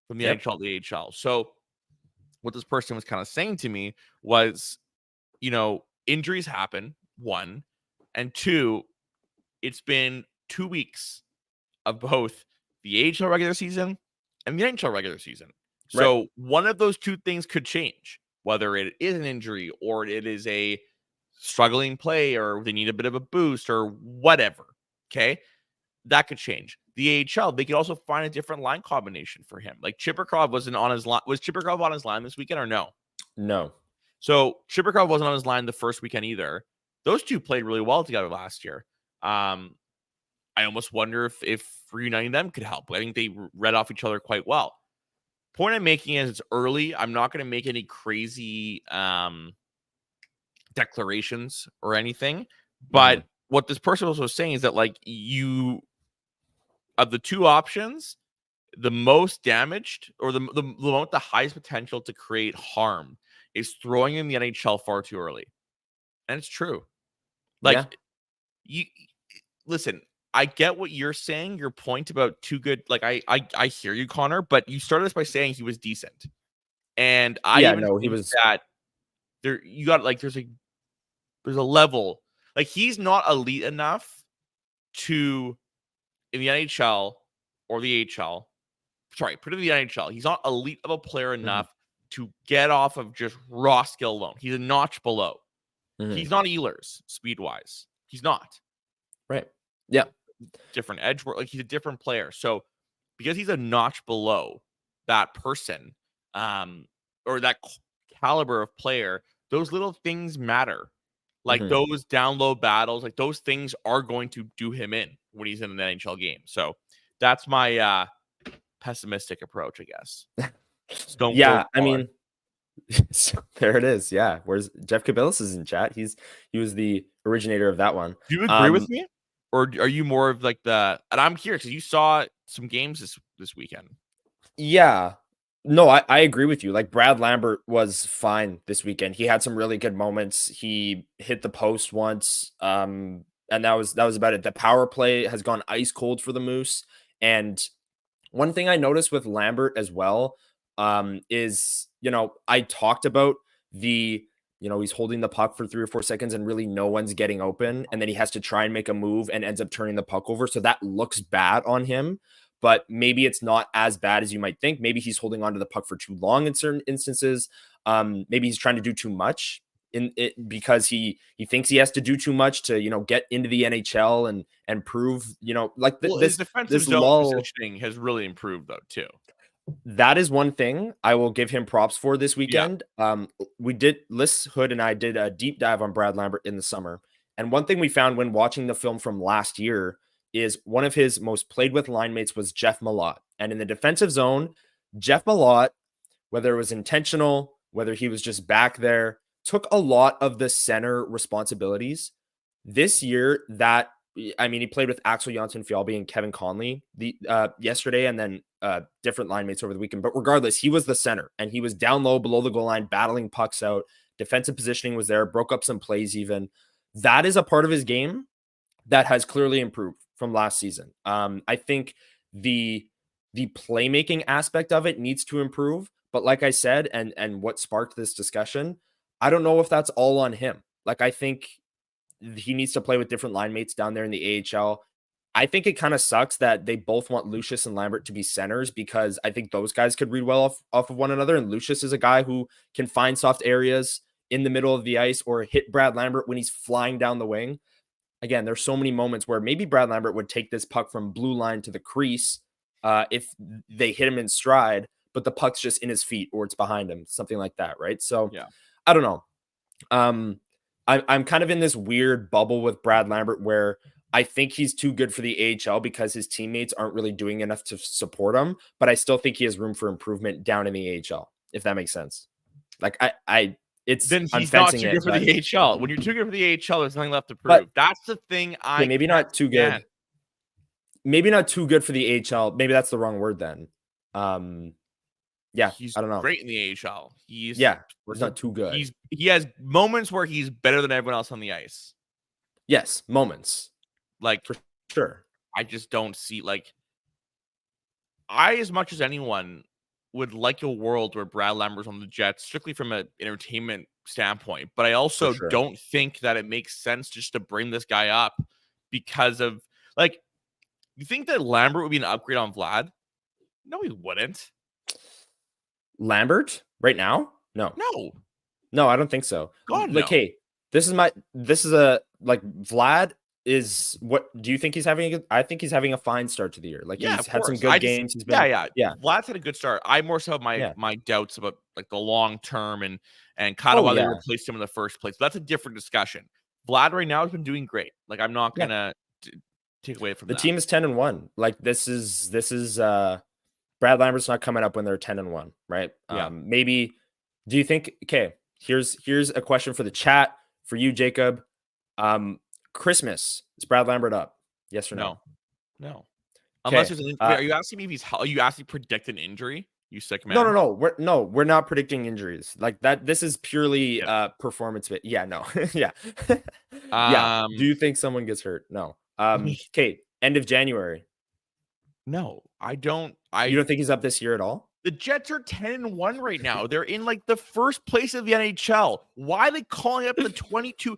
S2: from the NHL to the AHL. So what this person was kind of saying to me was, you know, injuries happen, 1, and 2, it's been 2 weeks of both the AHL regular season and the NHL regular season. So one of those 2 things could change, whether it is an injury or it is a struggling play or they need a bit of a boost or whatever. Okay. That could change. The AHL, they could also find a different line combination for him. Like, Chibrikov wasn't on his line. Was Chibrikov on his line this weekend or no?
S1: No.
S2: So Chibrikov wasn't on his line the first weekend either. Those 2 played really well together last year. I almost wonder if reuniting them could help. I think they read off each other quite well. Point I'm making is it's early. I'm not going to make any crazy declarations or anything. But what this person was saying is that, like, you of the two options, the most damaged or the one with the highest potential to create harm is throwing in the NHL far too early. And it's true. Like, you listen, I get what you're saying, your point about too good. Like, I hear you, Connor, but you started this by saying he was decent. And I even
S1: no, he
S2: think
S1: was
S2: that there you got like there's a level. Like, he's not elite enough to in the NHL or the AHL. Sorry, put it in the NHL. He's not elite of a player enough to get off of just raw skill alone. He's a notch below. He's not Ehlers speed wise. He's not.
S1: Right. Yeah.
S2: Different edge work. Like, he's a different player. So because he's a notch below that person, or that caliber of player, those little things matter. Like those down low battles, like those things are going to do him in when he's in an NHL game. So that's my pessimistic approach, I guess. Just don't go
S1: I
S2: far.
S1: mean, so there it is. Yeah. Where's Jeff Kabilis is in chat. He was the originator of that one.
S2: Do you agree with me? Or are you more of like and I'm curious because you saw some games this weekend.
S1: Yeah. No, I agree with you. Like, Brad Lambert was fine this weekend. He had some really good moments. He hit the post once. And that was about it. The power play has gone ice cold for the Moose. And one thing I noticed with Lambert as well, is, I talked about he's holding the puck for 3 or 4 seconds and really no one's getting open. And then he has to try and make a move and ends up turning the puck over. So that looks bad on him. But maybe it's not as bad as you might think. Maybe he's holding on to the puck for too long in certain instances. Maybe he's trying to do too much in it because he thinks he has to do too much to, get into the NHL and prove, like
S2: his defensive zone positioning has really improved though too.
S1: That is one thing I will give him props for this weekend. Lyss, Houde, and I did a deep dive on Brad Lambert in the summer. And one thing we found when watching the film from last year is one of his most played with line mates was Jeff Malott. And in the defensive zone, Jeff Malott, whether it was intentional, whether he was just back there, took a lot of the center responsibilities. This year, he played with Axel Jonsson-Fjallby and Kevin Conley yesterday, and then different line mates over the weekend. But regardless, he was the center, and he was down low below the goal line, battling pucks out. Defensive positioning was there, broke up some plays even. That is a part of his game that has clearly improved from last season. I think the playmaking aspect of it needs to improve. But like I said, and what sparked this discussion, I don't know if that's all on him. Like, I think he needs to play with different line mates down there in the AHL. I think it kind of sucks that they both want Lucius and Lambert to be centers because I think those guys could read well off of one another. And Lucius is a guy who can find soft areas in the middle of the ice or hit Brad Lambert when he's flying down the wing. Again, there's so many moments where maybe Brad Lambert would take this puck from blue line to the crease if they hit him in stride, but the puck's just in his feet or it's behind him, something like that, right? So
S2: yeah,
S1: I don't know. I'm kind of in this weird bubble with Brad Lambert where I think he's too good for the AHL because his teammates aren't really doing enough to support him, but I still think he has room for improvement down in the AHL, if that makes sense. Like I'm
S2: not too good for the AHL. When you're too good for the AHL, there's nothing left to prove. That's the thing.
S1: Maybe not too good. Maybe not too good for the AHL. Maybe that's the wrong word then.
S2: He's
S1: I don't know.
S2: Great in the AHL. He's
S1: not too good.
S2: He has moments where he's better than everyone else on the ice.
S1: Yes, moments.
S2: Like,
S1: for sure.
S2: I just don't see I, as much as anyone, would like a world where Brad Lambert's on the Jets strictly from an entertainment standpoint. But I also don't think that it makes sense just to bring this guy up because of you think that Lambert would be an upgrade on Vlad? No, he wouldn't.
S1: Lambert right now? No, I don't think so.
S2: God, no.
S1: Hey, Vlad is what do you think he's having? I think he's having a fine start to the year. He's had some good games. He's been,
S2: Vlad's had a good start. I more so have my doubts about the long term and kind of why they replaced him in the first place. But that's a different discussion. Vlad right now has been doing great. I'm not gonna take away from
S1: the team is 10-1. This is Brad Lambert's not coming up when they're 10-1, right?
S2: Yeah.
S1: Maybe. Do you think? Okay, here's a question for the chat for you, Jacob. Christmas, is Brad Lambert up? Yes or no?
S2: No. Unless there's are you asking me if are you asking predict an injury? You sick man.
S1: No. We're not predicting injuries like that. This is purely performance fit. Yeah, no. Yeah. Yeah. Do you think someone gets hurt? No. Okay. End of January.
S2: No, I don't.
S1: You don't think he's up this year at all?
S2: The Jets are 10-1 right now. They're in like the first place of the NHL. Why are they calling up the 22?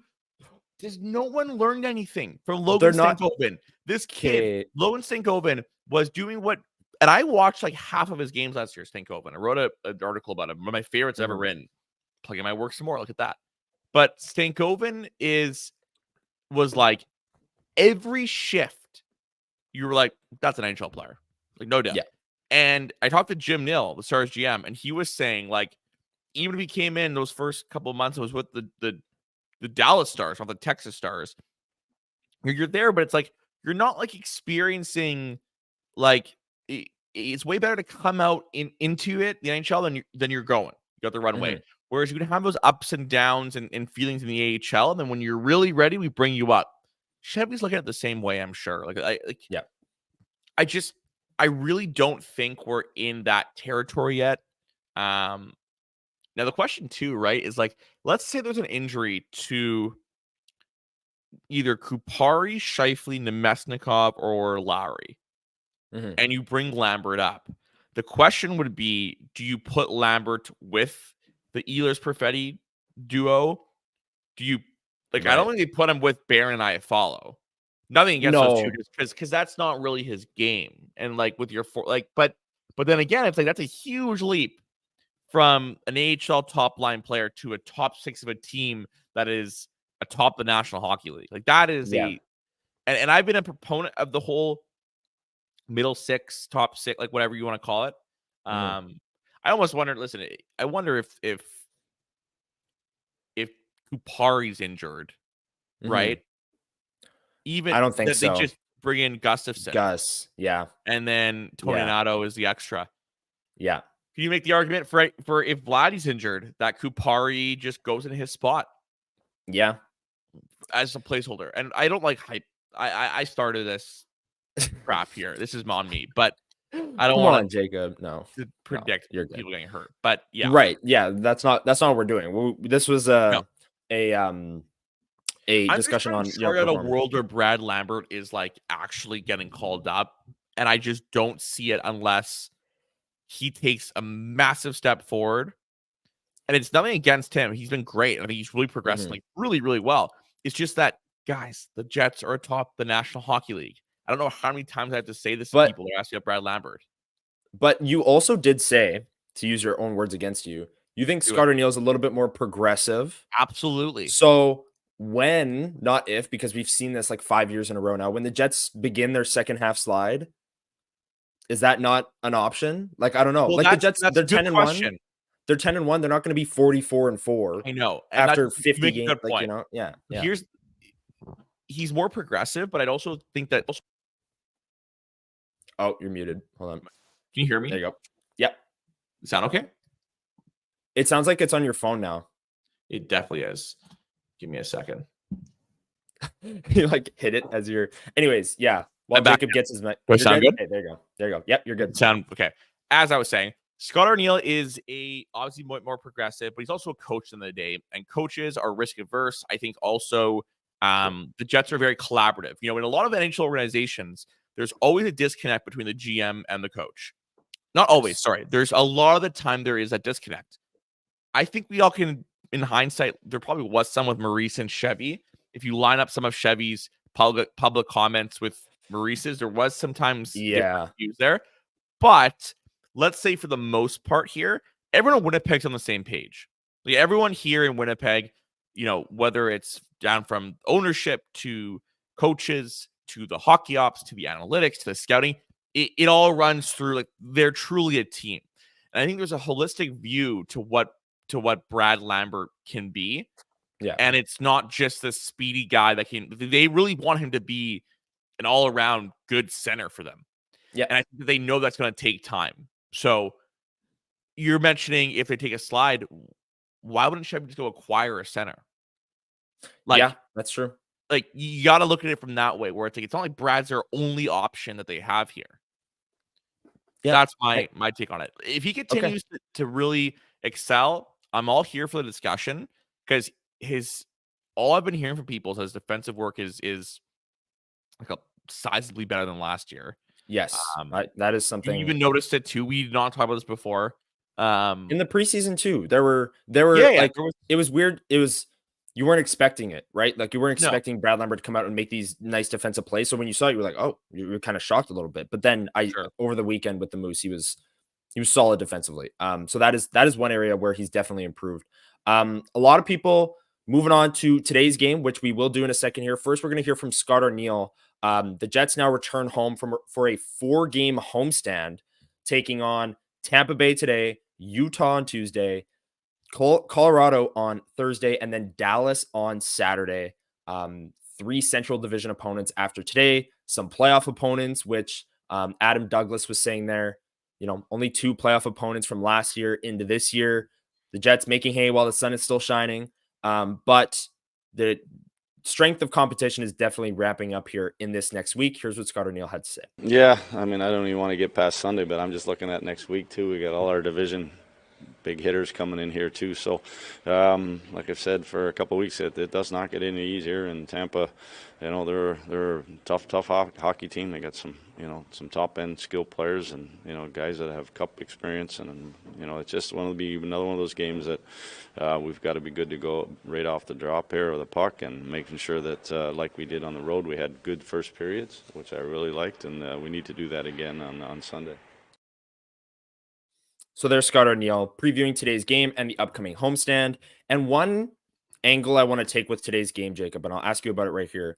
S2: Does no one learned anything from Logan Stankoven? This kid, Logan Stankoven, was doing what, and I watched like half of his games last year. Stankoven. I wrote an article about him. One of my favorites ever written. Plugging my work some more. Look at that. But Stankoven was like every shift. You were like, that's an NHL player, like no doubt.
S1: Yeah.
S2: And I talked to Jim Nill, the Stars GM, and he was saying like, even if he came in those first couple of months, it was with the Dallas Stars, not the Texas Stars. You're there, but it's like you're not like experiencing like it's way better to come out into it the NHL than you're going. You got the runway. Whereas you can have those ups and downs and feelings in the AHL, and then when you're really ready, we bring you up. Chevy's looking at it the same way, I'm sure. I really don't think we're in that territory yet. Now, the question, too, right, is like, let's say there's an injury to either Kupari, Scheifele, Nemesnikov, or Lowry, and you bring Lambert up. The question would be, do you put Lambert with the Ehlers-Perfetti duo? Do you, like, I don't think they put him with Barron and Iafallo. Nothing against those two, because that's not really his game. And, like, with your, but then again, it's like, that's a huge leap from an AHL top line player to a top six of a team that is atop the National Hockey League. Like that is and I've been a proponent of the whole middle six, top six, like whatever you want to call it. I almost wonder, I wonder if Kupari's injured, right? Even
S1: I don't think so.
S2: They just bring in Gustafsson.
S1: Gus, yeah.
S2: And then Tony Nato is the extra.
S1: Yeah.
S2: Can you make the argument for if Vladdy's injured, that Kupari just goes in his spot?
S1: Yeah.
S2: As a placeholder. And I don't like hype. I started this crap here. This is on me. But I don't want
S1: Jacob. No.
S2: To predict
S1: you're
S2: people getting hurt. But yeah.
S1: Right. Yeah. That's not what we're doing. This was a discussion on
S2: a world where Brad Lambert is like actually getting called up. And I just don't see it unless he takes a massive step forward. And it's nothing against him. He's been great. I think he's really progressing like really, really well. It's just that, guys, the Jets are atop the National Hockey League. I don't know how many times I have to say this to people who are asking about Brad Lambert.
S1: But you also did say, to use your own words against you think Scott O'Neill's a little bit more progressive.
S2: Absolutely.
S1: So when, not if, because we've seen this like 5 years in a row now, when the Jets begin their second half slide, is that not an option? Like, I don't know. Well, like the Jets, they're 10-1. They're 10-1. They're not going to be 44-4.
S2: I know.
S1: And after 50 games, like, you know, yeah.
S2: He's more progressive, but I'd also think that.
S1: Oh, you're muted. Hold on.
S2: Can you hear me?
S1: There you go. Yep.
S2: Sound okay?
S1: It sounds like it's on your phone now.
S2: It definitely is. Give me a second.
S1: You like hit it as you're. Anyways, yeah. While Jacob gets his mic.
S2: Do I sound good?
S1: Hey, there you go. Yep, you're good.
S2: Sound okay. As I was saying, Scott O'Neill is obviously more progressive, but he's also a coach in the day, and coaches are risk averse. I think also the Jets are very collaborative. You know, in a lot of NHL organizations, there's always a disconnect between the GM and the coach. Not always, sorry. There's a lot of the time there is a disconnect. I think we all can, in hindsight, there probably was some with Maurice and Chevy. If you line up some of Chevy's public comments with Maurice's, there was sometimes views there. But let's say for the most part here, everyone in Winnipeg's on the same page. Like everyone here in Winnipeg, you know, whether it's down from ownership to coaches to the hockey ops to the analytics to the scouting, it all runs through, like, they're truly a team. And I think there's a holistic view to what Brad Lambert can be.
S1: Yeah.
S2: And it's not just this speedy guy they really want him to be an all-around good center for them.
S1: Yeah.
S2: And I think they know that's going to take time. So you're mentioning if they take a slide, why wouldn't Chevy just go acquire a center? Like,
S1: yeah, that's true.
S2: Like, you got to look at it from that way, where it's like, it's not like Brad's their only option that they have here.
S1: Yeah.
S2: That's my take on it. If he continues to really excel, I'm all here for the discussion because all I've been hearing from people is his defensive work is like a sizably better than last year.
S1: Yes, that is
S2: You
S1: something.
S2: even noticed it too. We did not talk about this before.
S1: In the preseason too, there were like it was weird. It was you weren't expecting it, right? Like you weren't expecting Brad Lambert to come out and make these nice defensive plays. So when you saw it, you were like, oh, you were kind of shocked a little bit. But then over the weekend with the Moose, he was solid defensively. So that is one area where he's definitely improved. A lot of people moving on to today's game, which we will do in a second here. First, we're going to hear from Scott Arniel. The Jets now return home for a 4-game homestand, taking on Tampa Bay today, Utah on Tuesday, Colorado on Thursday, and then Dallas on Saturday. 3 Central Division opponents after today, some playoff opponents, which Adam Douglas was saying there, only 2 playoff opponents from last year into this year. The Jets making hay while the sun is still shining. But the strength of competition is definitely wrapping up here in this next week. Here's what Scott Arniel had to say.
S4: Yeah, I mean, I don't even want to get past Sunday, but I'm just looking at next week too. We got all our division big hitters coming in here too. So, like I've said for a couple of weeks, it does not get any easier. And Tampa, they're a tough hockey team. They got some top end skilled players and guys that have cup experience. And it's just want to be another one of those games that we've got to be good to go right off the drop here of the puck and making sure that like we did on the road, we had good first periods, which I really liked, and we need to do that again on Sunday.
S1: So there's Scott Arniel previewing today's game and the upcoming homestand. And one angle I want to take with today's game, Jacob, and I'll ask you about it right here.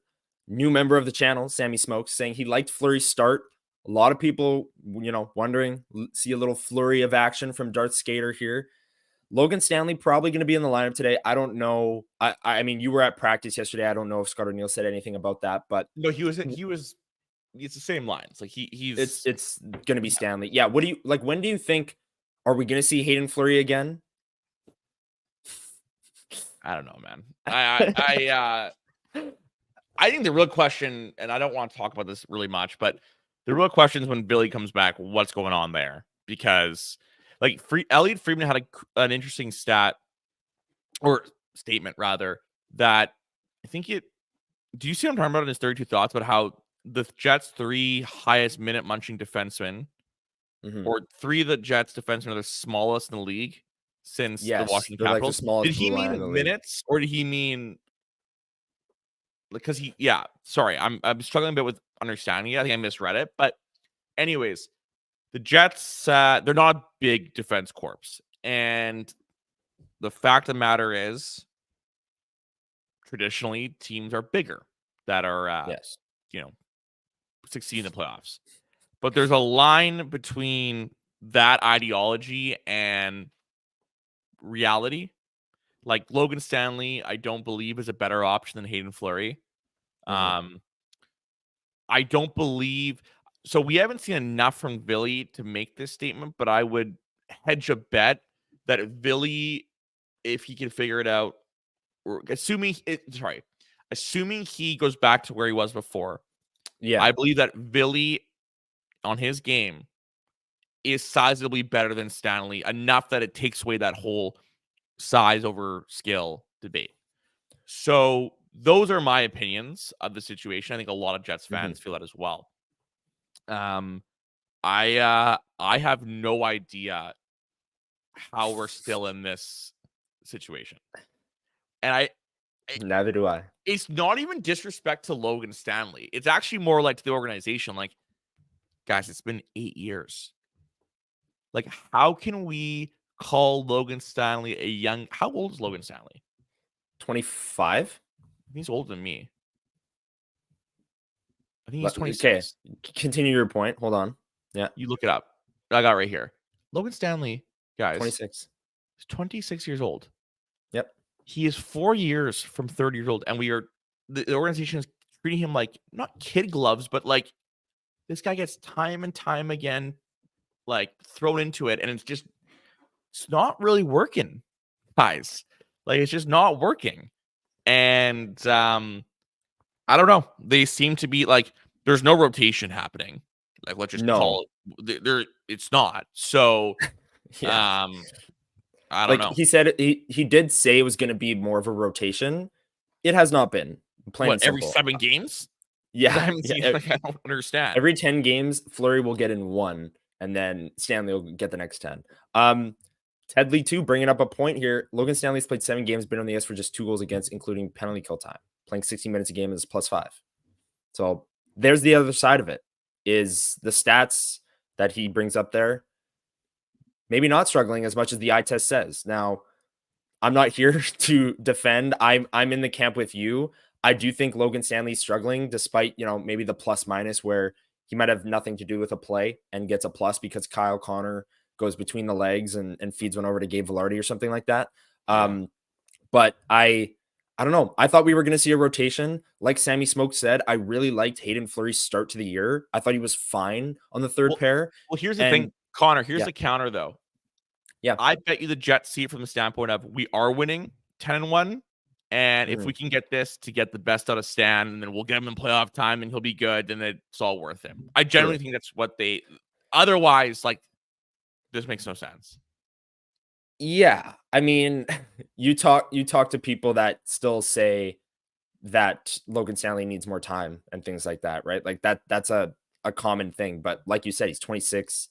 S1: New member of the channel, Sammy Smokes, saying he liked Fleury's start. A lot of people, wondering, see a little flurry of action from Darth Skater here. Logan Stanley probably going to be in the lineup today. I don't know. I mean, you were at practice yesterday. I don't know if Scott Arniel said anything about that, but
S2: no, he was. It's the same lines. Like he's.
S1: It's going to be Stanley. Yeah. What do you like? When do you think? Are we going to see Hayden Fleury again?
S2: I don't know, man. I think the real question, and I don't want to talk about this really much, but the real question is when Billy comes back, what's going on there? Because like Elliot Friedman had an interesting statement rather, that I think do you see what I'm talking about in his 32 thoughts about how the Jets' 3 highest minute munching defensemen, or 3 of the Jets defensemen are the smallest in the league since the Washington Capitals.
S1: Like
S2: did he mean minutes or did he mean because sorry, I'm struggling a bit with understanding it. I think I misread it. But anyways, the Jets, they're not a big defense corps. And the fact of the matter is, traditionally, teams are bigger that are, succeed in the playoffs. But there's a line between that ideology and reality. Like Logan Stanley, I don't believe is a better option than Hayden Fleury. I don't believe. So we haven't seen enough from Billy to make this statement, but I would hedge a bet that Billy, if he can figure it out, or assuming he goes back to where he was before. Yeah, I believe that Billy on his game is sizably better than Stanley, enough that it takes away that whole size over skill debate. So those are my opinions of the situation. I think a lot of Jets fans feel that as well. I have no idea how we're still in this situation. And
S1: neither do I.
S2: It's not even disrespect to Logan Stanley. It's actually more like to the organization. Like, guys, it's been 8 years. Like, how can we call Logan Stanley a young... How old is Logan Stanley?
S1: 25?
S2: He's older than me. I think he's 26.
S1: Okay, continue your point. Hold on. Yeah.
S2: You look it up. I got it right here. Logan Stanley, guys.
S1: 26.
S2: He's 26 years old.
S1: Yep.
S2: He is 4 years from 30 years old. And the organization is treating him like, not kid gloves, but like, this guy gets time and time again, like, thrown into it. And it's not really working, guys. Like, it's just not working. And I don't know. They seem to be like, there's no rotation happening. Like, let's just call it. it's not. So,
S1: Yeah.
S2: I don't
S1: Like
S2: know.
S1: he said, he did say it was going to be more of a rotation. It has not been, plain
S2: What,
S1: and
S2: every
S1: simple.
S2: 7 games? I
S1: Yeah,
S2: haven't seen.
S1: yeah.
S2: Like, I don't understand.
S1: Every 10 games, Fleury will get in 1, and then Stanley will get the next 10. Tedley too, bringing up a point here. Logan Stanley's played 7 games, been on the ice for just 2 goals against, including penalty kill time. Playing 60 minutes a game is +5. So there's the other side of it, is the stats that he brings up there. Maybe not struggling as much as the eye test says. Now, I'm not here to defend. I'm in the camp with you. I do think Logan Stanley's struggling, despite, maybe the plus minus where he might have nothing to do with a play and gets a plus because Kyle Connor goes between the legs and feeds one over to Gabe Vilardi or something like that. But I don't know. I thought we were going to see a rotation. Like Sammy Smoke said, I really liked Hayden Fleury's start to the year. I thought he was fine on the third pair.
S2: Well, here's the thing, Connor. Here's the counter, though.
S1: Yeah.
S2: I bet you the Jets see it from the standpoint of we are winning 10-1. And if we can get this to get the best out of Stan, and then we'll get him in playoff time and he'll be good, then it's all worth it. I generally think that's what they otherwise, like, this makes no sense.
S1: Yeah. I mean, you talk to people that still say that Logan Stanley needs more time and things like that, right? Like that's a common thing. But like you said, he's 26.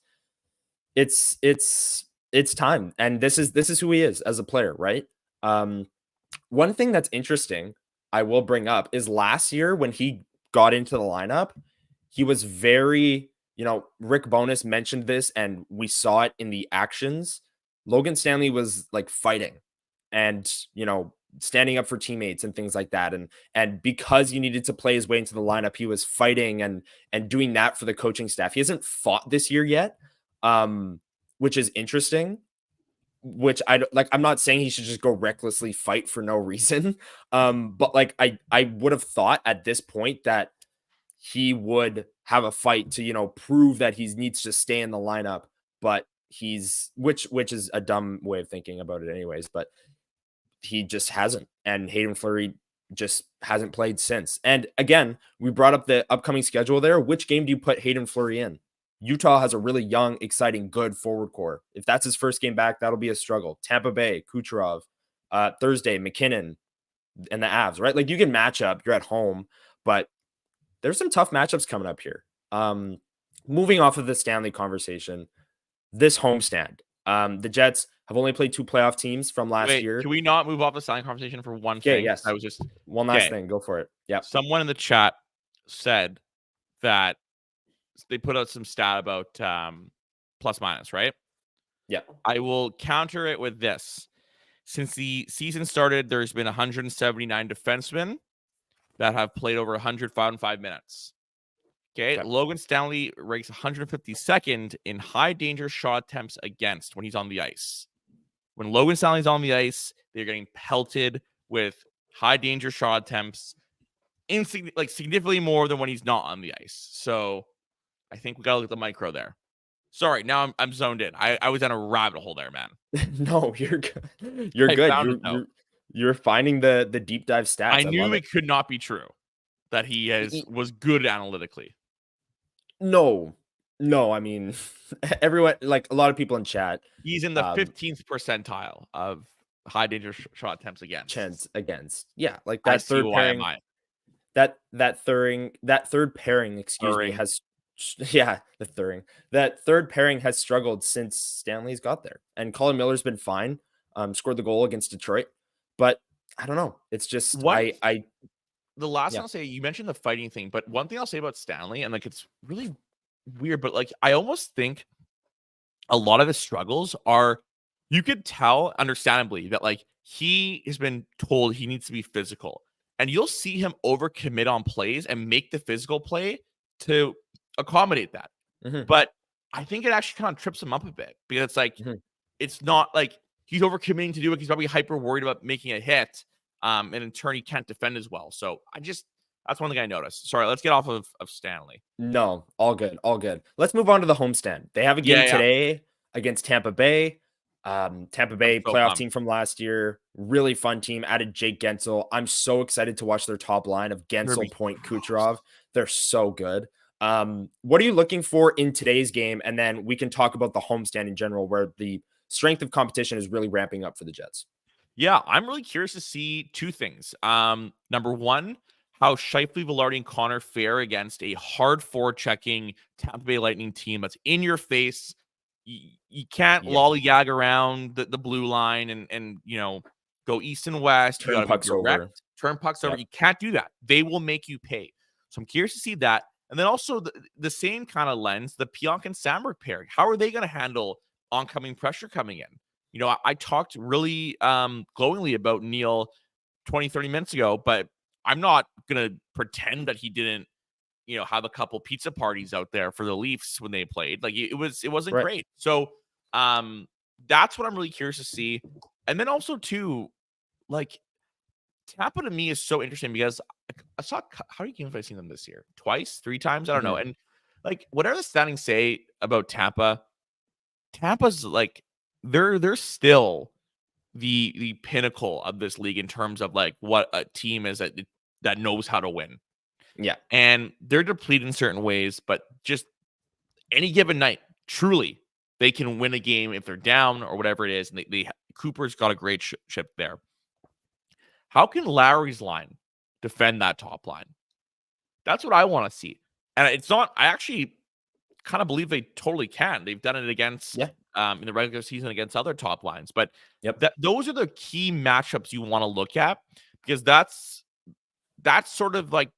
S1: It's time. And this is who he is as a player, right? One thing that's interesting I will bring up is last year when he got into the lineup, he was very, Rick Bowness mentioned this and we saw it in the actions. Logan Stanley was like fighting and, standing up for teammates and things like that. And because he needed to play his way into the lineup, he was fighting and doing that for the coaching staff. He hasn't fought this year yet, which is interesting. Which I'm not saying he should just go recklessly fight for no reason. But like I would have thought at this point that he would have a fight to, prove that he needs to stay in the lineup, but which is a dumb way of thinking about it anyways, but he just hasn't. And Hayden Fleury just hasn't played since. And again, we brought up the upcoming schedule there. Which game do you put Hayden Fleury in? Utah has a really young, exciting, good forward core. If that's his first game back, that'll be a struggle. Tampa Bay, Kucherov, Thursday, McKinnon, and the Avs, right? Like you can match up, you're at home, but there's some tough matchups coming up here. Moving off of the Stanley conversation, this homestand, the Jets have only played 2 playoff teams from last year.
S2: Can we not move off the Stanley conversation for one thing?
S1: Yes.
S2: I was just
S1: one last thing. Go for it. Yeah.
S2: Someone in the chat said that they put out some stat about plus minus, right?
S1: Yeah.
S2: I will counter it with this. Since the season started, there's been 179 defensemen that have played over 105 minutes. Okay. Logan Stanley ranks 152nd in high danger shot attempts against when he's on the ice. When Logan Stanley's on the ice, they're getting pelted with high danger shot attempts, significantly more than when he's not on the ice. So I think we got to look at the micro there. Sorry, now I'm zoned in. I was in a rabbit hole there, man.
S1: No, you're good. You're good. You're finding the deep dive stats.
S2: I knew it could not be true that he was good analytically.
S1: No, I mean, everyone, like a lot of people in chat.
S2: He's in the 15th percentile of high danger shot attempts against.
S1: Yeah, like that third pairing. That third pairing, has. Yeah, that third pairing has struggled since Stanley's got there, and Colin Miller's been fine. Scored the goal against Detroit, but I don't know. It's just
S2: the last thing I'll say, you mentioned the fighting thing, but one thing I'll say about Stanley, and like it's really weird, but like I almost think a lot of his struggles are, you could tell understandably that like he has been told he needs to be physical, and you'll see him overcommit on plays and make the physical play to accommodate that. But I think it actually kind of trips him up a bit because it's like it's not like he's overcommitting to do it. He's probably hyper worried about making a hit. And in turn, he can't defend as well. So that's one thing I noticed. Sorry, let's get off of Stanley.
S1: No, all good. Let's move on to the homestand. They have a game today against Tampa Bay. Tampa Bay playoff team from last year. Really fun team. Added Jake Gensel. I'm so excited to watch their top line of Gensel, Point, Kucherov. They're so good. What are you looking for in today's game? And then we can talk about the homestand in general, where the strength of competition is really ramping up for the Jets.
S2: Yeah, I'm really curious to see two things. Number one, how Scheifele, Velarde, and Connor fare against a hard forward-checking Tampa Bay Lightning team that's in your face. You can't lollygag around the blue line and go east and west. You got to be direct. Turn pucks over. You can't do that. They will make you pay. So I'm curious to see that. And then also the same kind of lens, the Pionk and Samberg pairing. How are they going to handle oncoming pressure coming in? I talked really glowingly about Neil 20, 30 minutes ago, but I'm not going to pretend that he didn't, have a couple pizza parties out there for the Leafs when they played. Like it wasn't great. So that's what I'm really curious to see. And then also too, like Tampa to me is so interesting because I saw, how many games have I seen them this year? Twice, 3 times? I don't know. And like whatever the standings say about Tampa's like, they're still the pinnacle of this league in terms of like what a team is that knows how to win.
S1: Yeah.
S2: And they're depleted in certain ways, but just any given night, truly, they can win a game if they're down or whatever it is. And Cooper's got a great ship there. How can Lowry's line defend that top line? That's what I want to see. And it's not, I actually kind of believe they totally can. They've done it against in the regular season against other top lines. But those are the key matchups you want to look at, because that's sort of like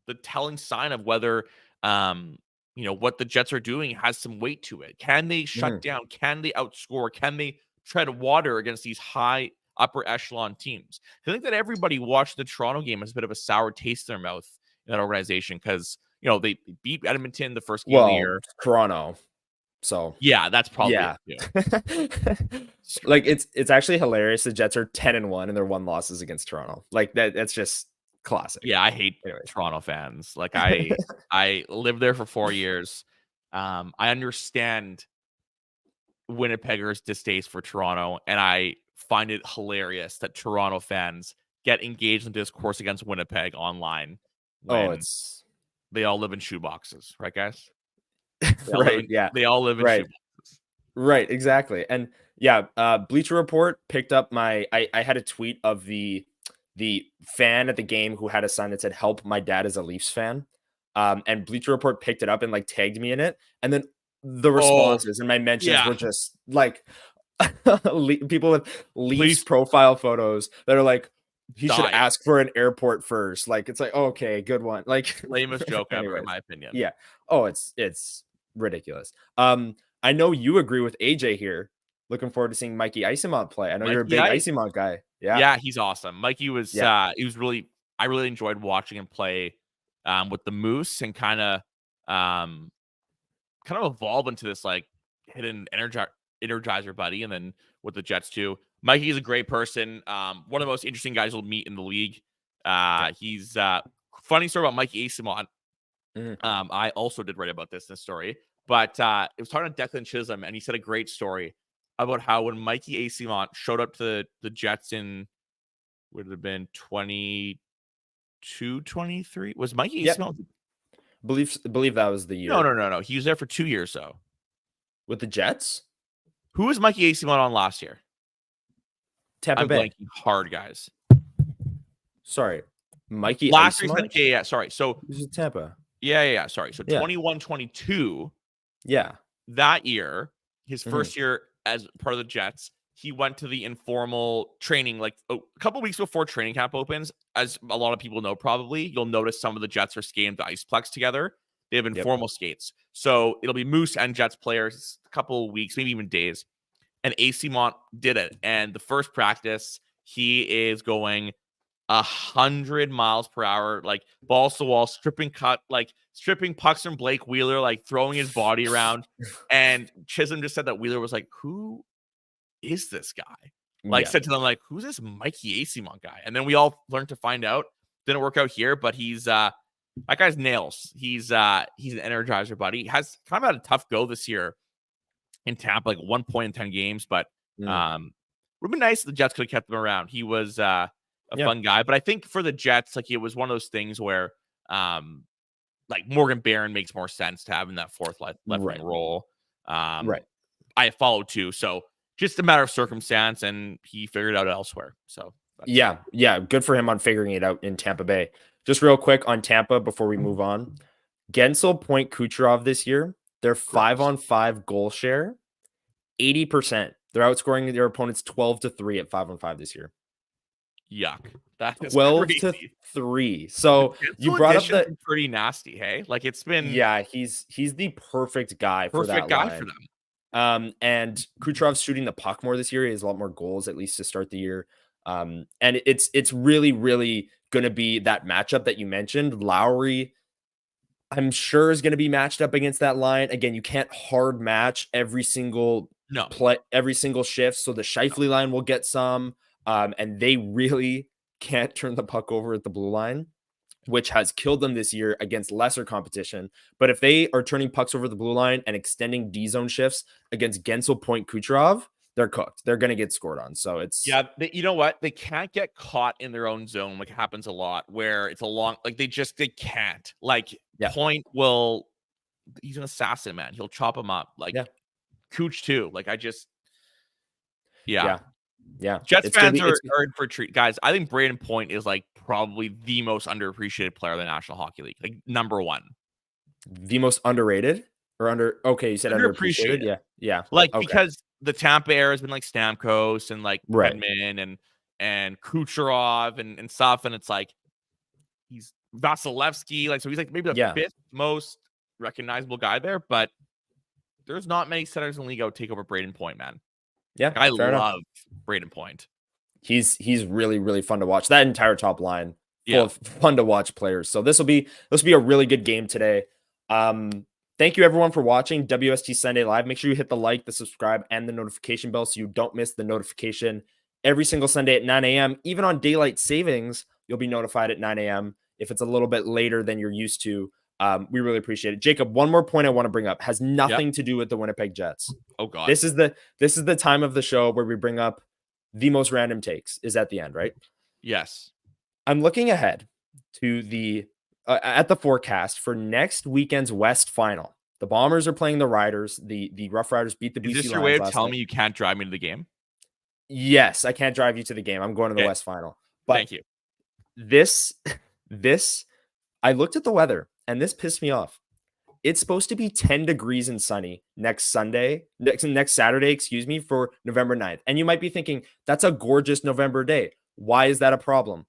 S2: the telling sign of whether what the Jets are doing has some weight to it. Can they shut down? Can they outscore? Can they tread water against these high upper echelon teams? I think that everybody watched the Toronto game as a bit of a sour taste in their mouth in that organization, because they beat Edmonton the first game of the year.
S1: Toronto. So
S2: yeah, that's probably it.
S1: Like it's actually hilarious. The Jets are 10-1 and their 1 losses against Toronto. Like that's just classic.
S2: Yeah, I hate Toronto fans. Like I lived there for 4 years. I understand Winnipeggers' distaste for Toronto, and I find it hilarious that Toronto fans get engaged in discourse against Winnipeg online. They all live in shoeboxes, right, guys? They all live in shoeboxes.
S1: Right, exactly. And Bleacher Report picked up I had a tweet of the fan at the game who had a sign that said, "Help, my dad is a Leafs fan." And Bleacher Report picked it up and like tagged me in it. And then the responses and my mentions were just like people with Leafs profile photos that are like, he should ask for an airport first. Like, it's like, okay, good one. Like,
S2: lamest joke ever, in my opinion.
S1: Yeah. Oh, it's ridiculous. I know you agree with AJ here. Looking forward to seeing Mikey Eyssimont play. I know you're a big Eyssimont guy.
S2: Yeah, he's awesome. Mikey was he was really, I really enjoyed watching him play with the Moose, and kind of evolve into this like hidden energizer buddy, and then with the Jets too. Mikey is a great person. One of the most interesting guys you'll meet in the league. He's funny story about Mikey Eyssimont. I also did write about this in the story, but it was talking to Declan Chisholm, and he said a great story about how when Mikey Eyssimont showed up to the Jets in, would it have been 22, 23? Was Mikey Eyssimont?
S1: Believe that was the year.
S2: No. He was there for 2 years, though.
S1: With the Jets?
S2: Who was Mikey Eyssimont on last year?
S1: Tampa Bay.
S2: I'm blanking hard, guys.
S1: Sorry. Mikey
S2: last
S1: Eyssimont?
S2: year, sorry. So
S1: this is Tampa.
S2: Yeah. Sorry. So 21-22.
S1: Yeah.
S2: That year, his first year as part of the Jets, he went to the informal training like a couple weeks before training camp opens. As a lot of people know, probably you'll notice some of the Jets are skating the Iceplex together. They have informal skates, so it'll be Moose and Jets players a couple weeks, maybe even days. And Eyssimont did it, and the first practice, he is going 100 miles per hour, like balls to wall, stripping pucks from Blake Wheeler, like throwing his body around. And Chisholm just said that Wheeler was like, "Who is this guy?" Like said to them, like, "Who's this Mikey Eyssimont guy?" And then we all learned to find out. Didn't work out here, but he's that guy's nails. He's an energizer, buddy. He has kind of had a tough go this year in Tampa, like 1 point in 10 games, but would have been nice if the Jets could have kept him around. He was a fun guy, but I think for the Jets, like, it was one of those things where like Morgan Barron makes more sense to have in that fourth left wing role.
S1: Right.
S2: I follow too. So just a matter of circumstance, and he figured it out elsewhere. So
S1: yeah, good for him on figuring it out in Tampa Bay. Just real quick on Tampa before we move on. Gensel, Point, Kucherov this year, their 5-on-5 goal share, 80%. They're outscoring their opponents 12-3 at 5-on-5 this year.
S2: Yuck. That is
S1: 12-3. So you brought up that
S2: pretty nasty, hey? Like it's been
S1: he's the perfect guy for that line.
S2: for them.
S1: And Kucherov's shooting the puck more this year. He has a lot more goals, at least to start the year. And it's really, really gonna be that matchup that you mentioned. Lowry, I'm sure, is gonna be matched up against that line. Again, you can't hard match every single play, every single shift. So the Scheifele line will get some. And they really can't turn the puck over at the blue line, which has killed them this year against lesser competition. But if they are turning pucks over the blue line and extending D-zone shifts against Gensel, Point, Kucherov, they're cooked. They're going to get scored on. So it's...
S2: Yeah, you know what? They can't get caught in their own zone. Like it happens a lot where it's a long... Like they can't. Like Point will... He's an assassin, man. He'll chop him up. Like Kuch too. Like I just... Yeah. Jets fans are in for a treat. Guys, I think Braden Point is like probably the most underappreciated player in the National Hockey League. Like number one.
S1: The most underrated? Or under... Okay, you said underappreciated? Yeah.
S2: Like because the Tampa era has been like Stamkos and like Redmond and Kucherov and stuff. And it's like he's Vasilevsky. Like so he's like maybe the fifth most recognizable guy there, but there's not many centers in the league that would take over Braden Point, man.
S1: Yeah,
S2: I love Braden Point.
S1: He's really, really fun to watch. That entire top line full of fun to watch players. So this will be a really good game today. Thank you everyone for watching WST Sunday Live. Make sure you hit the like, the subscribe, and the notification bell so you don't miss the notification every single Sunday at 9 a.m. Even on daylight savings, you'll be notified at 9 a.m. if it's a little bit later than you're used to. We really appreciate it. Jacob, one more point I want to bring up has nothing to do with the Winnipeg Jets.
S2: Oh God.
S1: This is the time of the show where we bring up the most random takes is at the end, right?
S2: Yes.
S1: I'm looking ahead to the at the forecast for next weekend's West final. The Bombers are playing the Riders. The Rough Riders beat the BC Lions.
S2: Is this your way of telling me you can't drive me to the game?
S1: Yes, I can't drive you to the game. I'm going to the West final. But
S2: thank you.
S1: This I looked at the weather and this pissed me off. It's supposed to be 10 degrees and sunny next Saturday, for November 9th. And you might be thinking, that's a gorgeous November day. Why is that a problem?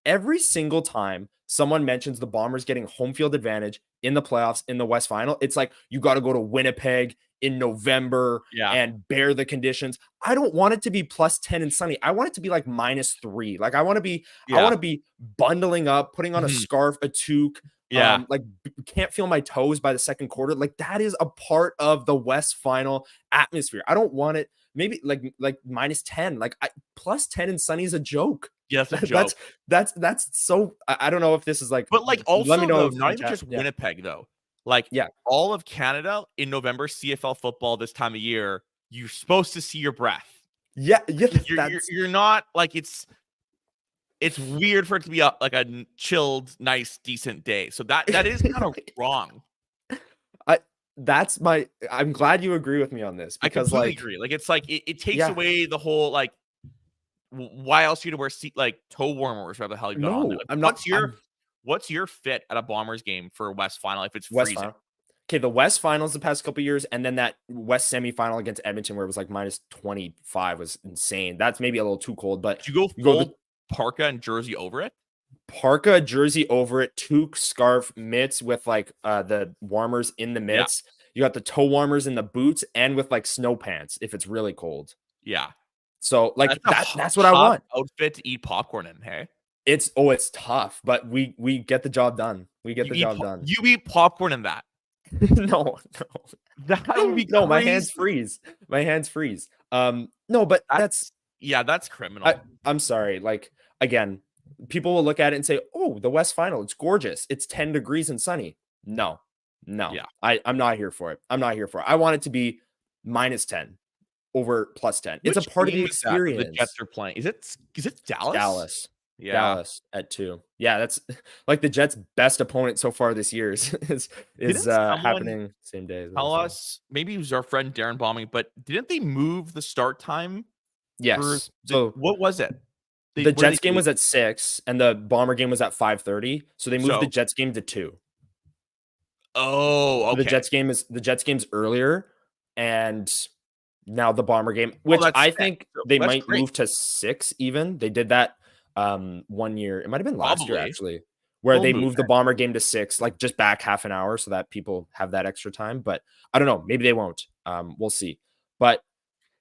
S1: Every single time someone mentions the Bombers getting home field advantage in the playoffs in the West Final, it's like, you got to go to Winnipeg in November and bear the conditions. I don't want it to be plus 10 and sunny. I want it to be like -3. Like I want to be bundling up, putting on a scarf, a toque. Like can't feel my toes by the second quarter. Like that is a part of the West Final atmosphere. I don't want it. Maybe like -10. Like plus 10 and sunny is a joke.
S2: Yeah, that's a joke.
S1: That's so. I don't know if this is like.
S2: But like also, let me know. Not even just Winnipeg though. Like all of Canada in November, CFL football this time of year, you're supposed to see your breath.
S1: Yeah.
S2: You're not like it's weird for it to be like a chilled, nice, decent day. So that is kind of wrong.
S1: I'm glad you agree with me on this because
S2: I completely agree. Like it's like it takes away the whole like. Why else are you to wear toe warmers? Whatever the hell you got on there? Like, what's your fit at a Bombers game for a West Final if it's freezing?
S1: Final. Okay, the West Finals the past couple of years, and then that West semifinal against Edmonton where it was like -25 was insane. That's maybe a little too cold, but
S2: you go parka and jersey over it.
S1: Parka, jersey over it, toque, scarf, mitts with like the warmers in the mitts. You got the toe warmers in the boots and with like snow pants if it's really cold.
S2: Yeah.
S1: So like that's what I want.
S2: Outfit to eat popcorn in, hey?
S1: It's tough, but we get the job done. We get the job done.
S2: You eat popcorn in that.
S1: No.
S2: That would be
S1: no, my hands freeze. No, but that's
S2: criminal.
S1: I'm sorry. Like again, people will look at it and say, "Oh, the West Final, it's gorgeous. It's 10 degrees and sunny." No.
S2: Yeah.
S1: I'm not here for it. I want it to be -10. Over +10. It's a part of the experience.
S2: The Jets are playing. Is it Dallas? Yeah.
S1: Dallas at 2. Yeah, that's like the Jets' best opponent so far this year is happening same day.
S2: Tell us, maybe it was our friend Darren Bombing, but didn't they move the start time?
S1: Yes. So
S2: what was it?
S1: the Jets game was at 6 and the Bomber game was at 5:30. So they moved the Jets game to 2.
S2: Oh, okay.
S1: So the Jets game's earlier, and now the Bomber game, which I think they might move to 6 even. They did that 1 year. It might have been last year actually, where they moved the Bomber game to 6, like just back half an hour so that people have that extra time. But I don't know. Maybe they won't. We'll see. But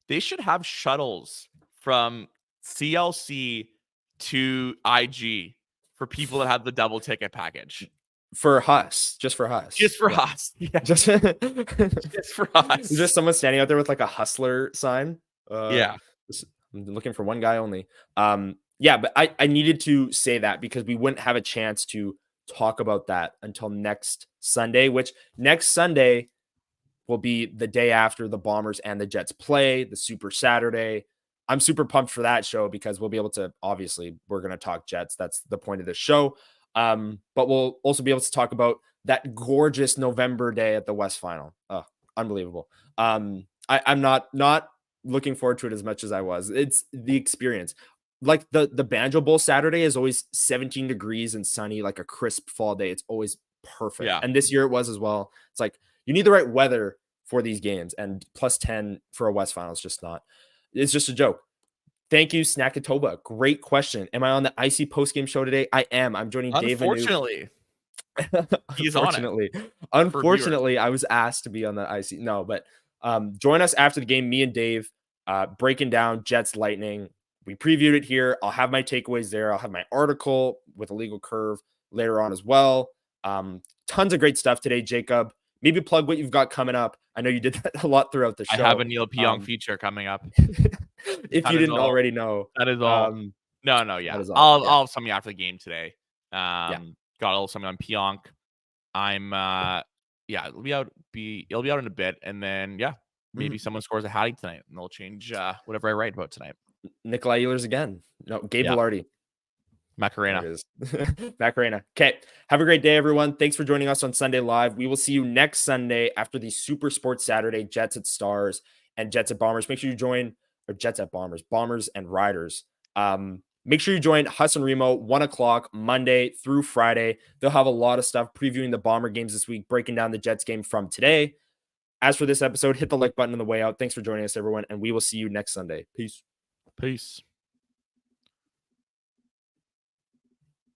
S2: they should have shuttles from CLC to IG for people that have the double ticket package.
S1: For us, just for us.
S2: Just for us. Yeah.
S1: Just
S2: for us.
S1: Just someone standing out there with like a hustler sign.
S2: Yeah.
S1: I'm looking for one guy only. Yeah, but I needed to say that because we wouldn't have a chance to talk about that until next Sunday, which next Sunday will be the day after the Bombers and the Jets play, the Super Saturday. I'm super pumped for that show because we'll be able to, obviously, we're going to talk Jets. That's the point of this show. But we'll also be able to talk about that gorgeous November day at the West Final. Oh, unbelievable. I'm not looking forward to it as much as I was. It's the experience. Like the Banjo Bowl Saturday is always 17 degrees and sunny, like a crisp fall day. It's always perfect.
S2: Yeah.
S1: And this year it was as well. It's like you need the right weather for these games, and plus 10 for a West Final is just not. It's just a joke. Thank you, Snackatoba. Great question. Am I on the Icy postgame show today? I am. I'm joining Dave.
S2: Unfortunately,
S1: he's Unfortunately, I was asked to be on the Icy. No, but join us after the game. Me and Dave breaking down Jets Lightning. We previewed it here. I'll have my takeaways there. I'll have my article with a legal curve later on as well. Tons of great stuff today, Jacob. Maybe plug what you've got coming up. I know you did that a lot throughout the show.
S2: I have a Neil Pionk feature coming up.
S1: If you didn't already know.
S2: That is all. No, yeah. I'll have something after the game today. Got a little something on Pionk. It'll be out in a bit, and then maybe someone scores a Houde tonight, and they'll change whatever I write about tonight.
S1: Nikolai Ehlers again. No, Gabe Velarde.
S2: Macarena.
S1: Macarena. Okay. Have a great day, everyone. Thanks for joining us on Sunday Live. We will see you next Sunday after the Super Sports Saturday, Jets at Stars and Jets at Bombers. Make sure you join, or Jets at Bombers, Bombers and Riders. Make sure you join Huss and Remo 1:00 Monday through Friday. They'll have a lot of stuff previewing the Bomber games this week, breaking down the Jets game from today. As for this episode, hit the like button on the way out. Thanks for joining us, everyone, and we will see you next Sunday. Peace.